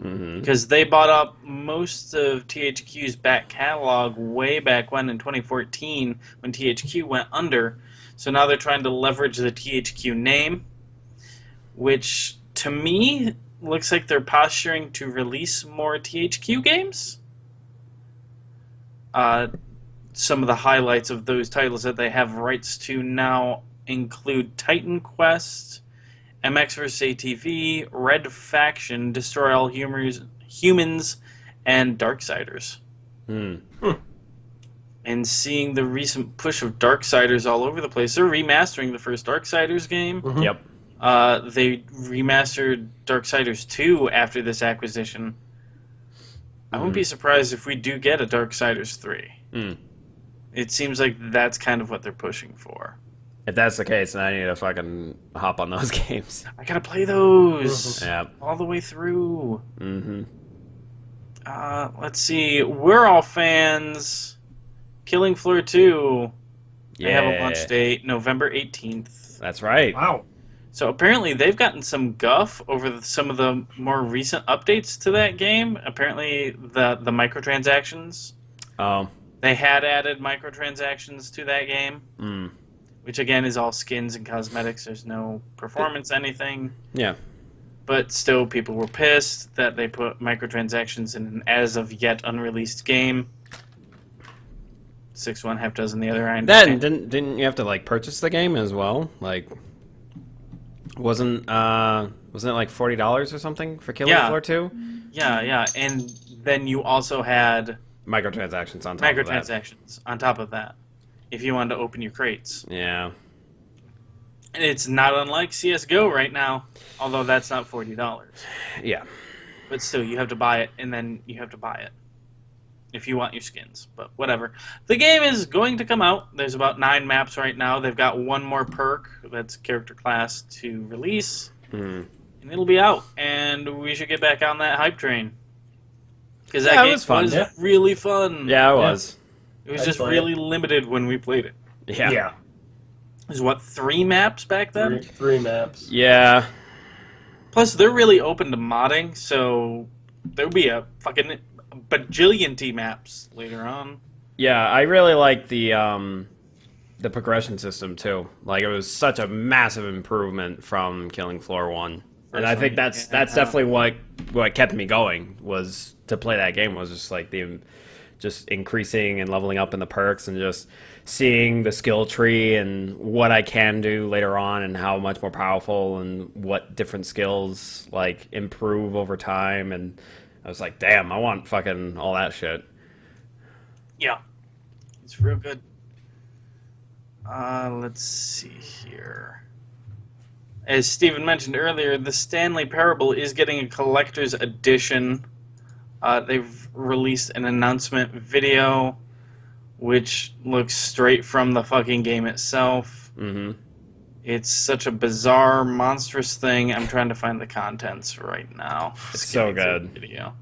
because they bought up most of THQ's back catalog way back when in 2014 when THQ went under. So now they're trying to leverage the THQ name, which to me looks like they're posturing to release more THQ games. Some of the highlights of those titles that they have rights to now include Titan Quest, MX vs. ATV, Red Faction, Destroy All Humans, and Darksiders. And seeing the recent push of Darksiders all over the place, they're remastering the first Darksiders game. Yep. They remastered Darksiders 2 after this acquisition. I wouldn't be surprised if we do get a Darksiders 3. It seems like that's kind of what they're pushing for. If that's the case, then I need to fucking hop on those games. I gotta play those Yeah. all the way through. Let's see. We're all fans. Killing Floor 2. They have a launch date, November 18th. That's right. Wow. So apparently they've gotten some guff over some of the more recent updates to that game. Apparently the microtransactions. Oh. They had added microtransactions to that game. Which again is all skins and cosmetics. There's no performance anything. Yeah. But still, people were pissed that they put microtransactions in an as of yet unreleased game. 6 one, half dozen the other. I Then understand. didn't you have to like purchase the game as well? Like, wasn't it like $40 or something for Killing Floor 2? Yeah, and then you also had Microtransactions on top of that. microtransactions on top of that if you wanted to open your crates. Yeah. And it's not unlike CS:GO right now, although that's not $40. Yeah. But still, you have to buy it, and then you have to buy it if you want your skins. But whatever. The game is going to come out. There's about 9 maps right now. They've got one more perk, that's character class, to release. And it'll be out. And we should get back on that hype train. Because that game was really fun. Yeah, it was. It was just really limited when we played it. Yeah. There's, what, 3 maps back then? Three maps. Yeah. Plus, they're really open to modding, so there'll be a fucking bajillion T maps later on. Yeah, I really like the progression system too. Like, it was such a massive improvement from Killing Floor 1. And I think that's definitely what kept me going, was to play that game, was just like just increasing and leveling up in the perks and just seeing the skill tree and what I can do later on and how much more powerful and what different skills like improve over time. And I was like, damn, I want fucking all that shit. Yeah. It's real good. Let's see here. As Steven mentioned earlier, the Stanley Parable is getting a collector's edition. They've released an announcement video, which looks straight from the fucking game itself. Mm-hmm. It's such a bizarre, monstrous thing. I'm trying to find the contents right now. It's so good. Video.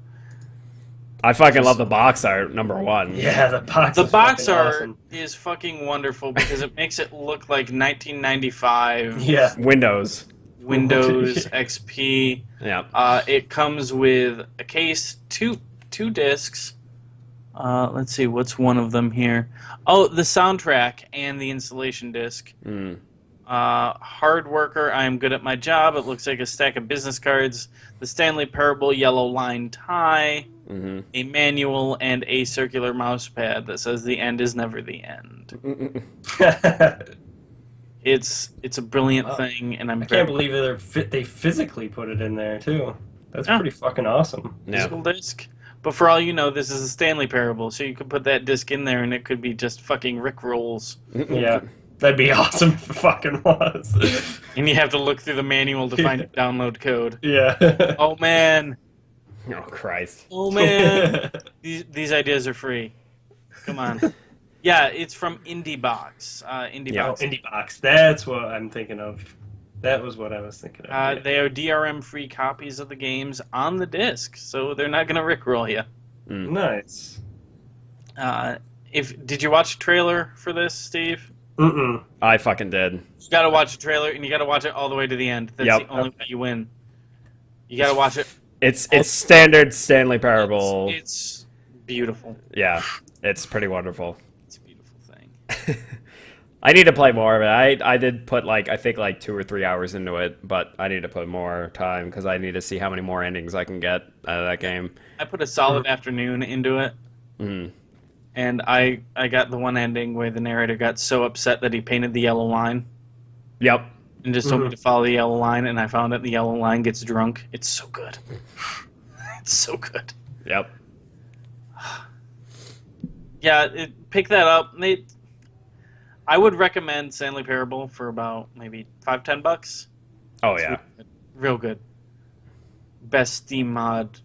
I fucking love the box art, number 1. Yeah, the box. The box art awesome. is fucking wonderful because it makes it look like 1995. Yeah. Windows XP. Yeah. It comes with a case, two discs. Let's see, what's one of them here? Oh, the soundtrack and the installation disc. Hard worker, I am good at my job. It looks like a stack of business cards. The Stanley Parable yellow line tie. A manual and a circular mouse pad that says the end is never the end. It's a brilliant thing, and I can't believe they physically put it in there too. That's pretty fucking awesome. Physical disc. But for all you know, this is a Stanley Parable, so you could put that disc in there and it could be just fucking Rick rolls. Yeah, that'd be awesome if it fucking was. And you have to look through the manual to find the download code. Yeah. Oh man. Oh Christ. Oh man. These ideas are free. Come on. Yeah, it's from IndieBox. IndieBox. IndieBox. That's what I'm thinking of. That was what I was thinking of. They are DRM-free copies of the games on the disc, so they're not going to rickroll you. Nice. Did you watch a trailer for this, Steve? Mm-mm. I fucking did. You got to watch a trailer, and you got to watch it all the way to the end. That's the only way you win. You got to watch it. It's standard Stanley Parable. It's beautiful. Yeah, it's pretty wonderful. It's a beautiful thing. I need to play more of it. I did put I think 2 or 3 hours into it, but I need to put more time because I need to see how many more endings I can get out of that game. I put a solid afternoon into it, and I got the one ending where the narrator got so upset that he painted the yellow line. Yep. And just told me to follow the yellow line, and I found that the yellow line gets drunk. It's so good. It's so good. Yep. Yeah, pick that up. I would recommend Stanley Parable for about maybe $5-10. Oh yeah. Real good. Best Steam mod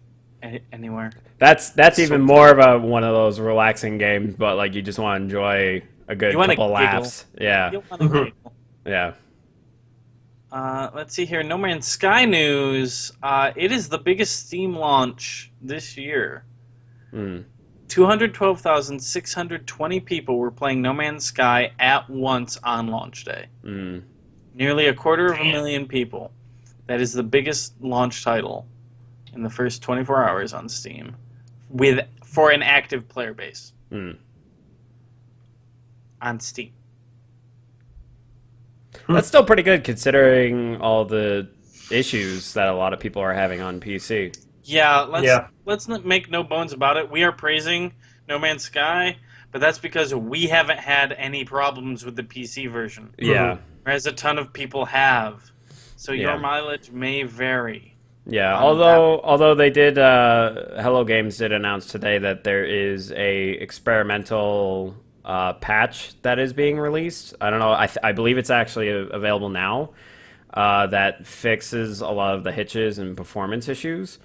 anywhere. That's even more of one of those relaxing games, but you just want to enjoy a good couple laughs. Yeah. You want to giggle. Yeah. Let's see here. No Man's Sky news. It is the biggest Steam launch this year. 212,620 people were playing No Man's Sky at once on launch day. Nearly 250,000 people. That is the biggest launch title in the first 24 hours on Steam, for an active player base on Steam. That's still pretty good considering all the issues that a lot of people are having on PC. Yeah, let's not make no bones about it. We are praising No Man's Sky, but that's because we haven't had any problems with the PC version. Yeah. Whereas a ton of people have. So Yeah. your mileage may vary. Yeah, although they did, Hello Games did announce today that there is a experimental patch that is being released. I don't know, I believe it's actually available now, that fixes a lot of the hitches and performance issues.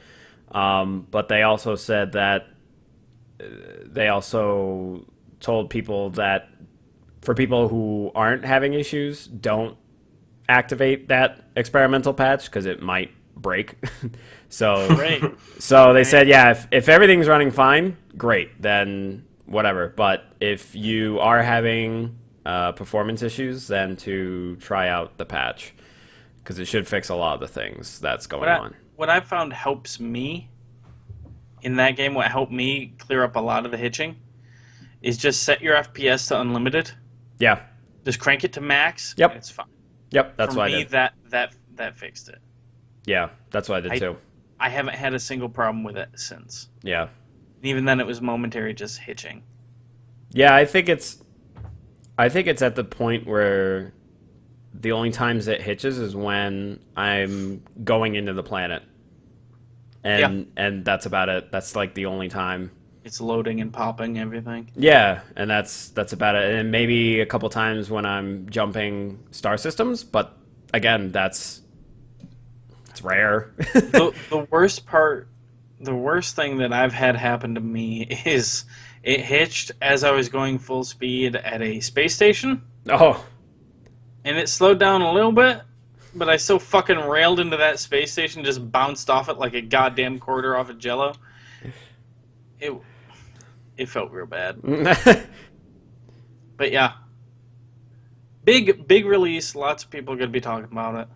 But they also said that they also told people that for people who aren't having issues, don't activate that experimental patch because it might break. So they said, yeah, if everything's running fine, great, then whatever. But if you are having performance issues, then to try out the patch because it should fix a lot of the things that's going on. What I found helps me in that game, what helped me clear up a lot of the hitching, is just set your FPS to unlimited. Yeah. Just crank it to max. Yep. It's fine. Yep, that's what I did. For me, that fixed it. Yeah, that's what I did too. I haven't had a single problem with it since. Yeah. And even then, it was momentary, just hitching. Yeah, I think it's at the point where the only times it hitches is when I'm going into the planet, and that's about it. That's like the only time. It's loading and popping everything. Yeah, and that's about it. And maybe a couple times when I'm jumping star systems, but again, it's rare. the worst thing that I've had happen to me is it hitched as I was going full speed at a space station. Oh. And it slowed down a little bit, but I so fucking railed into that space station, just bounced off it like a goddamn quarter off of Jello. It felt real bad. But yeah. Big release, lots of people are gonna be talking about it.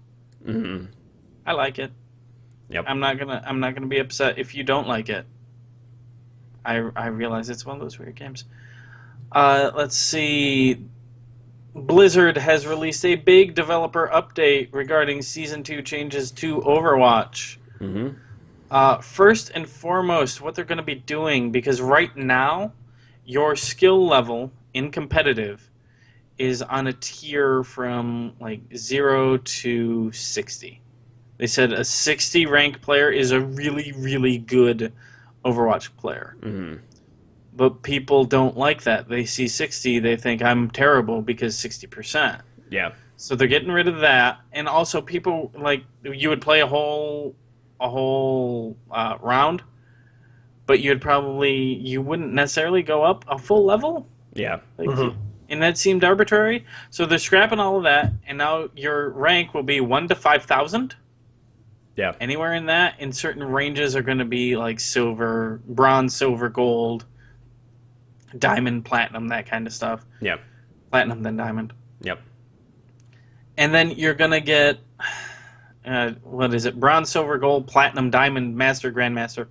Mm-hmm. I like it. Yep. I'm not gonna be upset if you don't like it. I realize it's one of those weird games. Let's see. Blizzard has released a big developer update regarding Season 2 changes to Overwatch. Mm-hmm. First and foremost, what they're going to be doing, because right now, your skill level in competitive is on a tier from like 0 to 60. They said a 60 rank player is a really, really good Overwatch player. Mm-hmm. But people don't like that. They see 60, they think I'm terrible because 60%. Yeah. So they're getting rid of that, and also people like you would play a whole round, but you wouldn't necessarily go up a full level. Yeah. And that seemed arbitrary. So they're scrapping all of that, and now your rank will be 1 to 5,000. Yeah. Anywhere in that, and certain ranges are going to be like silver, bronze, silver, gold, diamond, platinum, that kind of stuff. Yeah. Platinum, then diamond. Yep. And then you're going to get, bronze, silver, gold, platinum, diamond, master, grandmaster.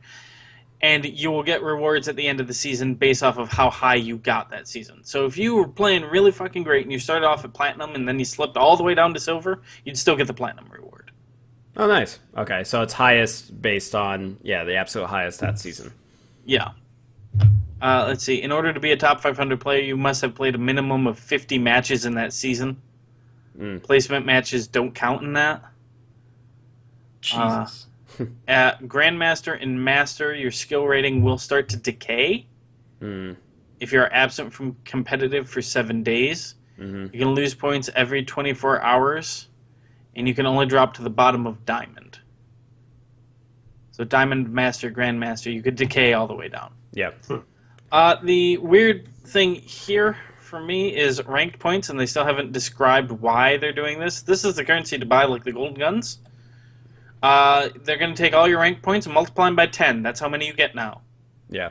And you will get rewards at the end of the season based off of how high you got that season. So if you were playing really fucking great and you started off at platinum and then you slipped all the way down to silver, you'd still get the platinum reward. Oh, nice. Okay, so it's highest based on, the absolute highest that season. Yeah. Let's see. In order to be a top 500 player, you must have played a minimum of 50 matches in that season. Placement matches don't count in that. Jesus. At Grandmaster and Master, your skill rating will start to decay if you're absent from competitive for 7 days. You can lose points every 24 hours, and you can only drop to the bottom of Diamond. So Diamond, Master, Grandmaster, you could decay all the way down. Yeah. The weird thing here for me is ranked points, and they still haven't described why they're doing this. This is the currency to buy, like, the gold guns. They're going to take all your ranked points and multiply them by 10. That's how many you get now. Yeah.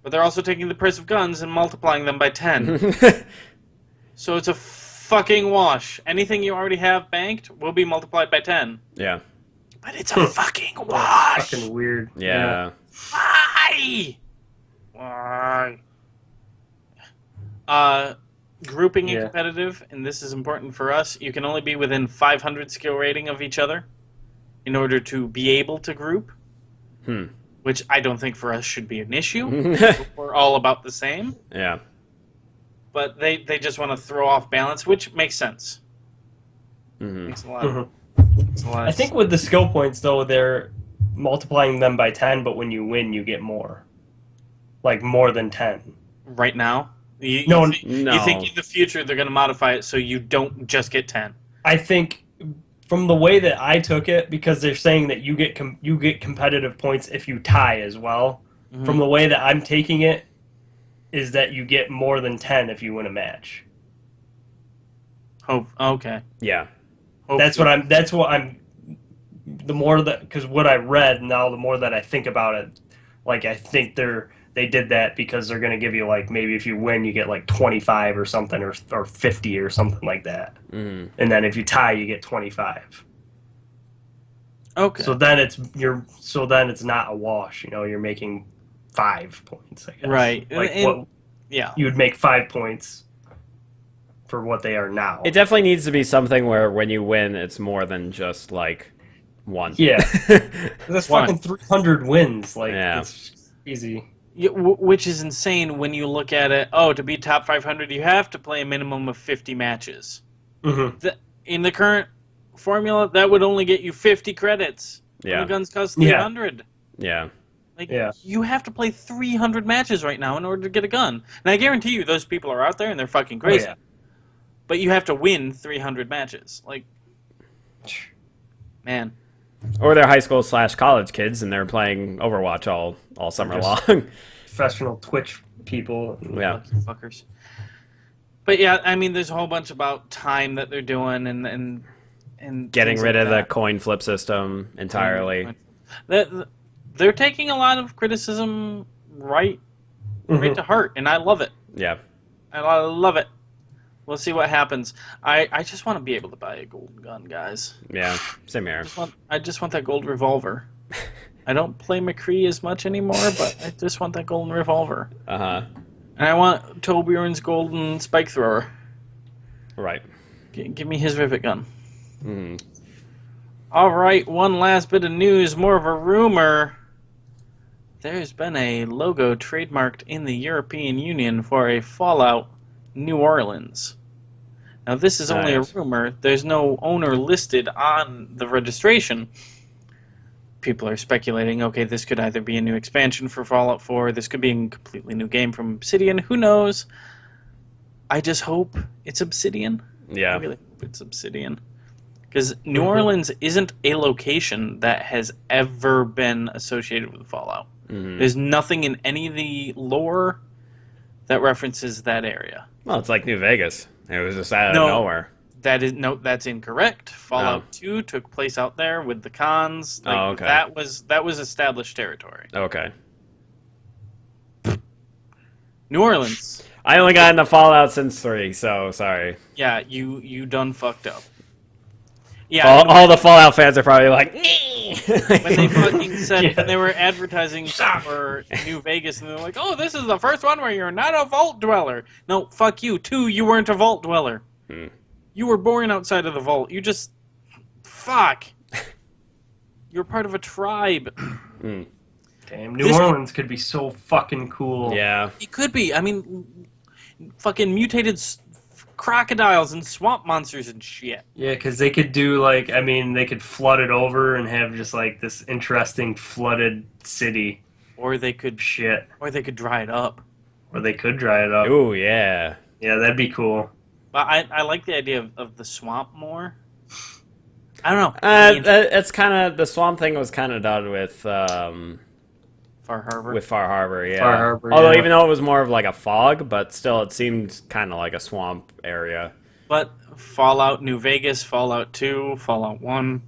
But they're also taking the price of guns and multiplying them by 10. So it's a fucking wash. Anything you already have banked will be multiplied by 10. Yeah. But it's a fucking wash. Fucking weird. Yeah. Why? Why? Grouping in competitive, and this is important for us, you can only be within 500 skill rating of each other in order to be able to group. Which I don't think for us should be an issue. We're all about the same. Yeah. but they just want to throw off balance, which makes sense. Makes a lot. Makes a lot I think with the skill points though, they're multiplying them by 10, but when you win, you get more, like more than 10. Right now, you No. think in the future they're going to modify it so you don't just get 10? I think from the way that I took it, because they're saying that you get competitive points if you tie as well. From the way that I'm taking it, is that you get more than 10 if you win a match. Okay. Yeah. Hopefully. That's what I'm. The more that, because what I read now, the more that I think about it, like I think they did that because they're going to give you like maybe if you win you get like 25 or something or 50 or something like that, and then if you tie you get 25. Okay. So then it's not a wash. You know, you're making 5 points. I guess. Right. Like yeah. you would make 5 points for what they are now. It definitely needs to be something where when you win, it's more than just like 1. Yeah. That's fucking 300 wins. Like, it's easy. Yeah, which is insane when you look at it. Oh, to be top 500, you have to play a minimum of 50 matches. In the current formula, that would only get you 50 credits. Yeah. The guns cost 300. Yeah. Like, you have to play 300 matches right now in order to get a gun. And I guarantee you those people are out there and they're fucking crazy. Oh, yeah. But you have to win 300 matches. Like, man. Or they're high school / college kids and they're playing Overwatch all summer long. Professional Twitch people. Yeah. Fuckers. But yeah, I mean, there's a whole bunch about time that they're doing and Getting rid like of the coin flip system entirely. They're taking a lot of criticism right to heart, and I love it. Yeah. I love it. We'll see what happens. I just want to be able to buy a golden gun, guys. Yeah, same here. I just want that gold revolver. I don't play McCree as much anymore, but I just want that golden revolver. Uh-huh. And I want Torbjorn's golden spike thrower. Right. Give me his rivet gun. All right, one last bit of news, more of a rumor. There's been a logo trademarked in the European Union for a Fallout New Orleans. Now, this is only a rumor. There's no owner listed on the registration. People are speculating, okay, this could either be a new expansion for Fallout 4, this could be a completely new game from Obsidian, who knows? I just hope it's Obsidian. Yeah. I really hope it's Obsidian. Because New Orleans isn't a location that has ever been associated with Fallout. There's nothing in any of the lore that references that area. Well, it's like New Vegas. It was just out of nowhere. That's incorrect. Fallout 2 took place out there with the cons. Like, that was established territory. Okay. New Orleans. I only got into Fallout since 3, so sorry. Yeah, you done fucked up. Yeah, all the Fallout fans are probably like, when they fucking said when they were advertising for New Vegas, and they're like, "Oh, this is the first one where you're not a vault dweller." No, fuck you. 2, you weren't a vault dweller. You were born outside of the vault. You just fuck. You're part of a tribe. Damn, New Orleans could be so fucking cool. Yeah, it could be. I mean, fucking mutated crocodiles and swamp monsters and shit. Yeah, because they could do they could flood it over and have just like this interesting flooded city. Or they could Or they could dry it up. Ooh, yeah. Yeah, that'd be cool. But I like the idea of the swamp more. I don't know. It's kind of the swamp thing was kind of done with Far Harbor. With Far Harbor, yeah. Far Harbor, although even though it was more of like a fog, but still it seemed kind of like a swamp area. But Fallout New Vegas, Fallout 2, Fallout 1,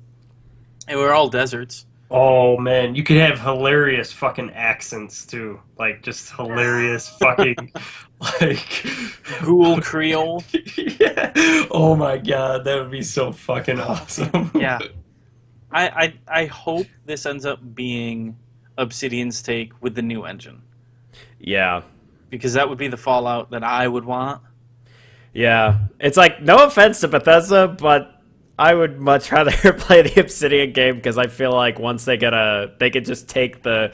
they were all deserts. Oh man, you could have hilarious fucking accents too, like just hilarious fucking like Ghoul Creole. Yeah. Oh my god, that would be so fucking awesome. Yeah. I hope this ends up being Obsidian's take with the new engine. Yeah. Because that would be the Fallout that I would want. Yeah. It's like, no offense to Bethesda, but I would much rather play the Obsidian game because I feel like once they could just take the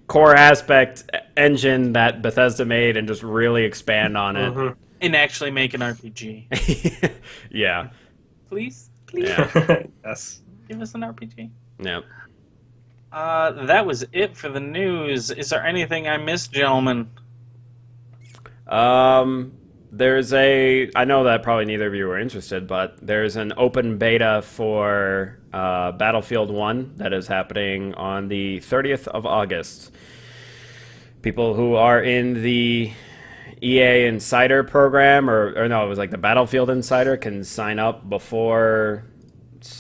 core aspect engine that Bethesda made and just really expand on it. And actually make an RPG. Yeah. Please? Yeah. Yes. Give us an RPG. Yep. That was it for the news. Is there anything I missed, gentlemen? I know that probably neither of you were interested, but there's an open beta for Battlefield 1 that is happening on the 30th of August. People who are in the EA Insider program, or no, it was like the Battlefield Insider, can sign up before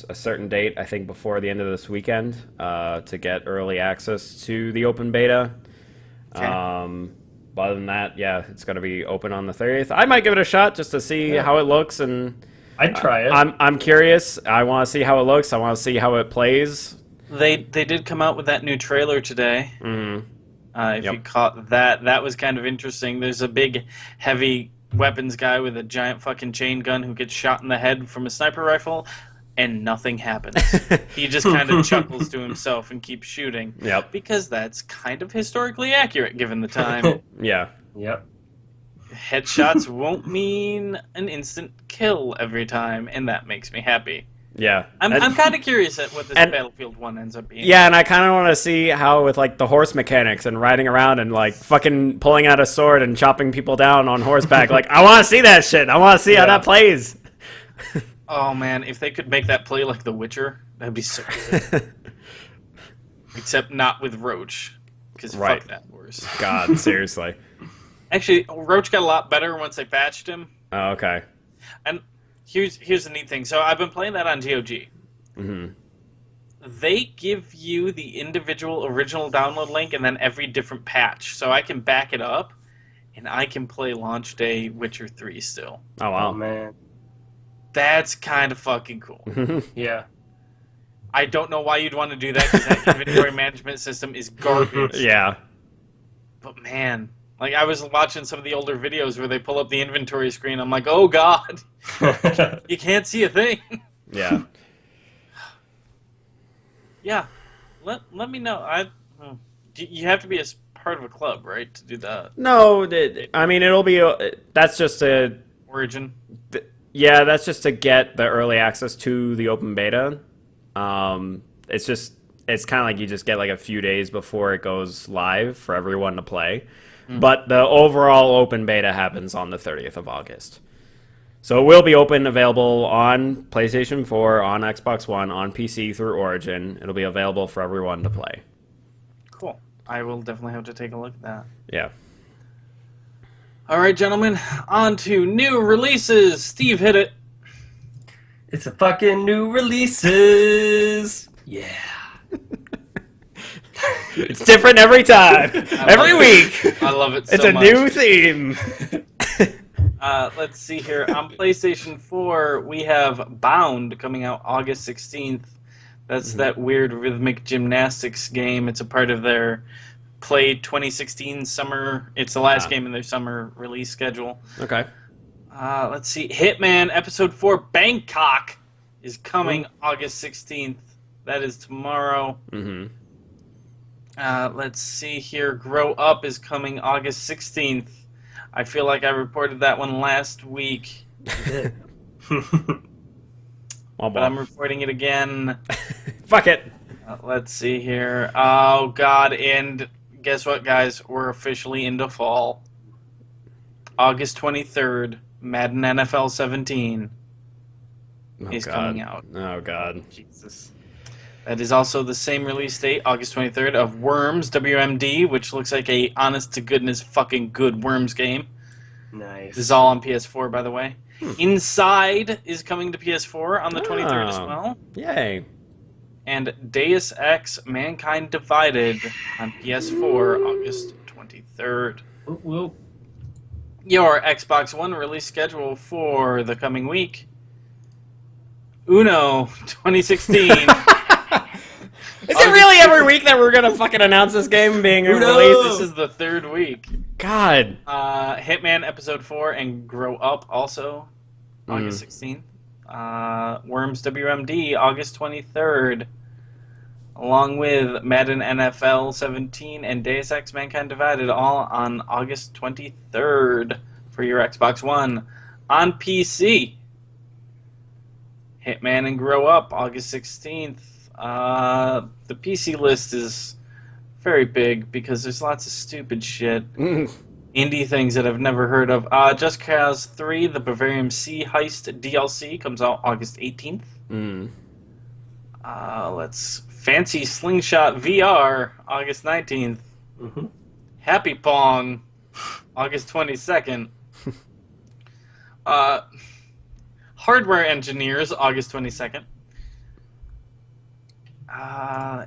a certain date, I think before the end of this weekend, to get early access to the open beta. Okay. But other than that, yeah, it's going to be open on the 30th. I might give it a shot just to see how it looks, and I'd try it. I'm curious. I want to see how it looks. I want to see how it plays. They did come out with that new trailer today. Mm-hmm. If you caught that, that was kind of interesting. There's a big, heavy weapons guy with a giant fucking chain gun who gets shot in the head from a sniper rifle, and nothing happens. He just kind of chuckles to himself and keeps shooting. Yep. Because that's kind of historically accurate given the time. Yeah. Yep. Headshots won't mean an instant kill every time, and that makes me happy. Yeah. I'm kind of curious at what this Battlefield 1 ends up being. Yeah, and I kind of want to see how with like the horse mechanics and riding around and like fucking pulling out a sword and chopping people down on horseback. Like, I want to see that shit. I want to see how that plays. Oh man, if they could make that play like The Witcher, that'd be so good. Except not with Roach, because fuck that horse. God, seriously. Actually, Roach got a lot better once they patched him. Oh, okay. And here's the neat thing. So I've been playing that on GOG. Mm-hmm. They give you the individual original download link and then every different patch. So I can back it up, and I can play launch day Witcher 3 still. Oh, wow. Oh, man. That's kind of fucking cool. Yeah. I don't know why you'd want to do that, because that inventory management system is garbage. Yeah. But man, like I was watching some of the older videos where they pull up the inventory screen. I'm like, oh god, you can't see a thing. Yeah. Yeah. Let me know. You have to be a part of a club, right, to do that? No, I mean, it'll be, that's just a... Origin? Yeah, that's just to get the early access to the open beta. It's kind of like you just get like a few days before it goes live for everyone to play. But the overall open beta happens on the 30th of August. So it will be open, available on PlayStation 4, on Xbox One, on PC through Origin. It'll be available for everyone to play. Cool. I will definitely have to take a look at that. Yeah. All right, gentlemen, on to new releases. Steve, hit it. It's a fucking new releases. Yeah. It's different every time. Every week. I love it so It's a much. new theme. Let's see here. On PlayStation 4, we have Bound coming out August 16th. That's that weird rhythmic gymnastics game. It's a part of their Play 2016 summer. It's the last game in their summer release schedule. Okay. Let's see. Hitman Episode 4 Bangkok is coming August 16th. That is tomorrow. Mm-hmm. Let's see here. Grow Up is coming August 16th. I feel like I reported that one last week. But I'm reporting it again. Fuck it. Let's see here. Oh, God. And guess what, guys? We're officially into fall. August 23rd, Madden NFL 17 is coming out. Oh, God. Jesus. That is also the same release date, August 23rd, of Worms, WMD, which looks like a honest-to-goodness fucking good Worms game. Nice. This is all on PS4, by the way. Inside is coming to PS4 on the 23rd as well. Yay. And Deus Ex Mankind Divided on PS4, August 23rd. Whoop. Your Xbox One release schedule for the coming week. Uno 2016. Is it really every week that we're gonna fucking announce this game being released? This is the third week. God. Hitman Episode 4 and Grow Up also August 16th. Worms WMD August 23rd. Along with Madden NFL 17 and Deus Ex Mankind Divided all on August 23rd. for your Xbox One. On PC, Hitman and Grow Up, August 16th. The PC list is very big because there's lots of stupid shit. Indie things that I've never heard of. Just Cause 3, the Bavarian Sea Heist DLC comes out August 18th. Fancy Slingshot VR, August 19th. Happy Pong, August 22nd. Hardware Engineers, August 22nd.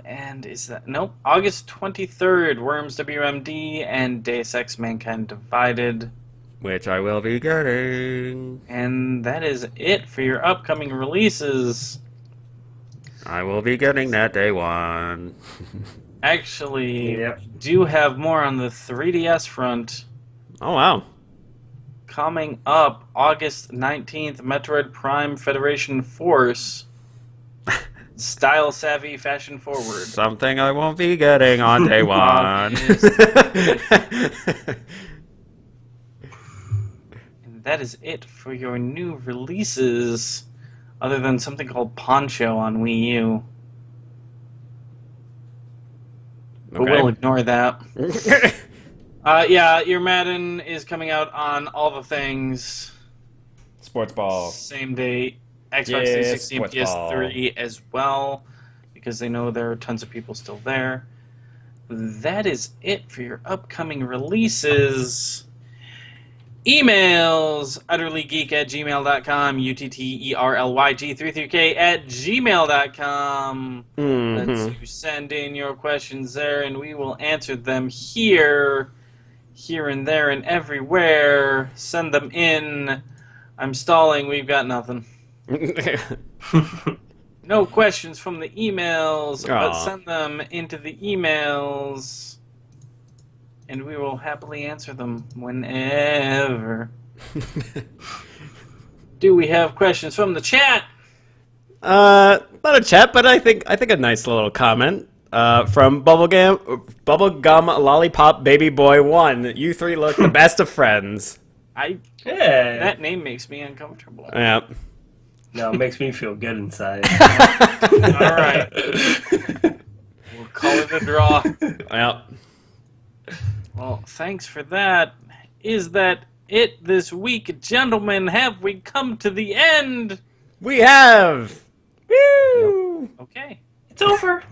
And is that... Nope. August 23rd, Worms WMD and Deus Ex Mankind Divided. Which I will be getting. And that is it for your upcoming releases. I will be getting that day one. Actually, do have more on the 3DS front. Oh, wow. Coming up August 19th, Metroid Prime Federation Force. Style savvy, fashion forward. Something I won't be getting on day one. And that is it for your new releases, other than something called Poncho on Wii U. But we'll ignore that. Yeah, your Madden is coming out on all the things. Sports ball. Same day. Xbox 360 and PS3 as well, because they know there are tons of people still there. That is it for your upcoming releases. Emails, utterlygeek@gmail.com, utterlyg33k@gmail.com. Let's you send in your questions there, and we will answer them here and there, and everywhere. Send them in. I'm stalling. We've got nothing. No questions from the emails, but send them into the emails, and we will happily answer them whenever. Do we have questions from the chat? Not a chat, but I think a nice little comment from Bubblegum Lollipop Baby Boy 1. You three look the best of friends. That name makes me uncomfortable. Yeah. No, it makes me feel good inside. All right. We'll call it a draw. Well. Well, thanks for that. Is that it this week, gentlemen? Have we come to the end? We have! Woo! Okay. It's over.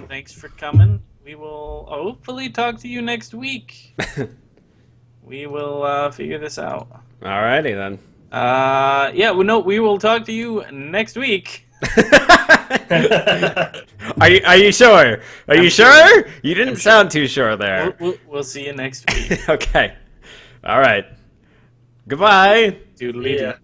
Thanks for coming. We will hopefully talk to you next week. We will figure this out. Alrighty then. We will talk to you next week. Are you sure? Are you sure? You didn't sound too sure there. We'll see you next week. Okay. All right. Goodbye. Doodly-doo. Yeah.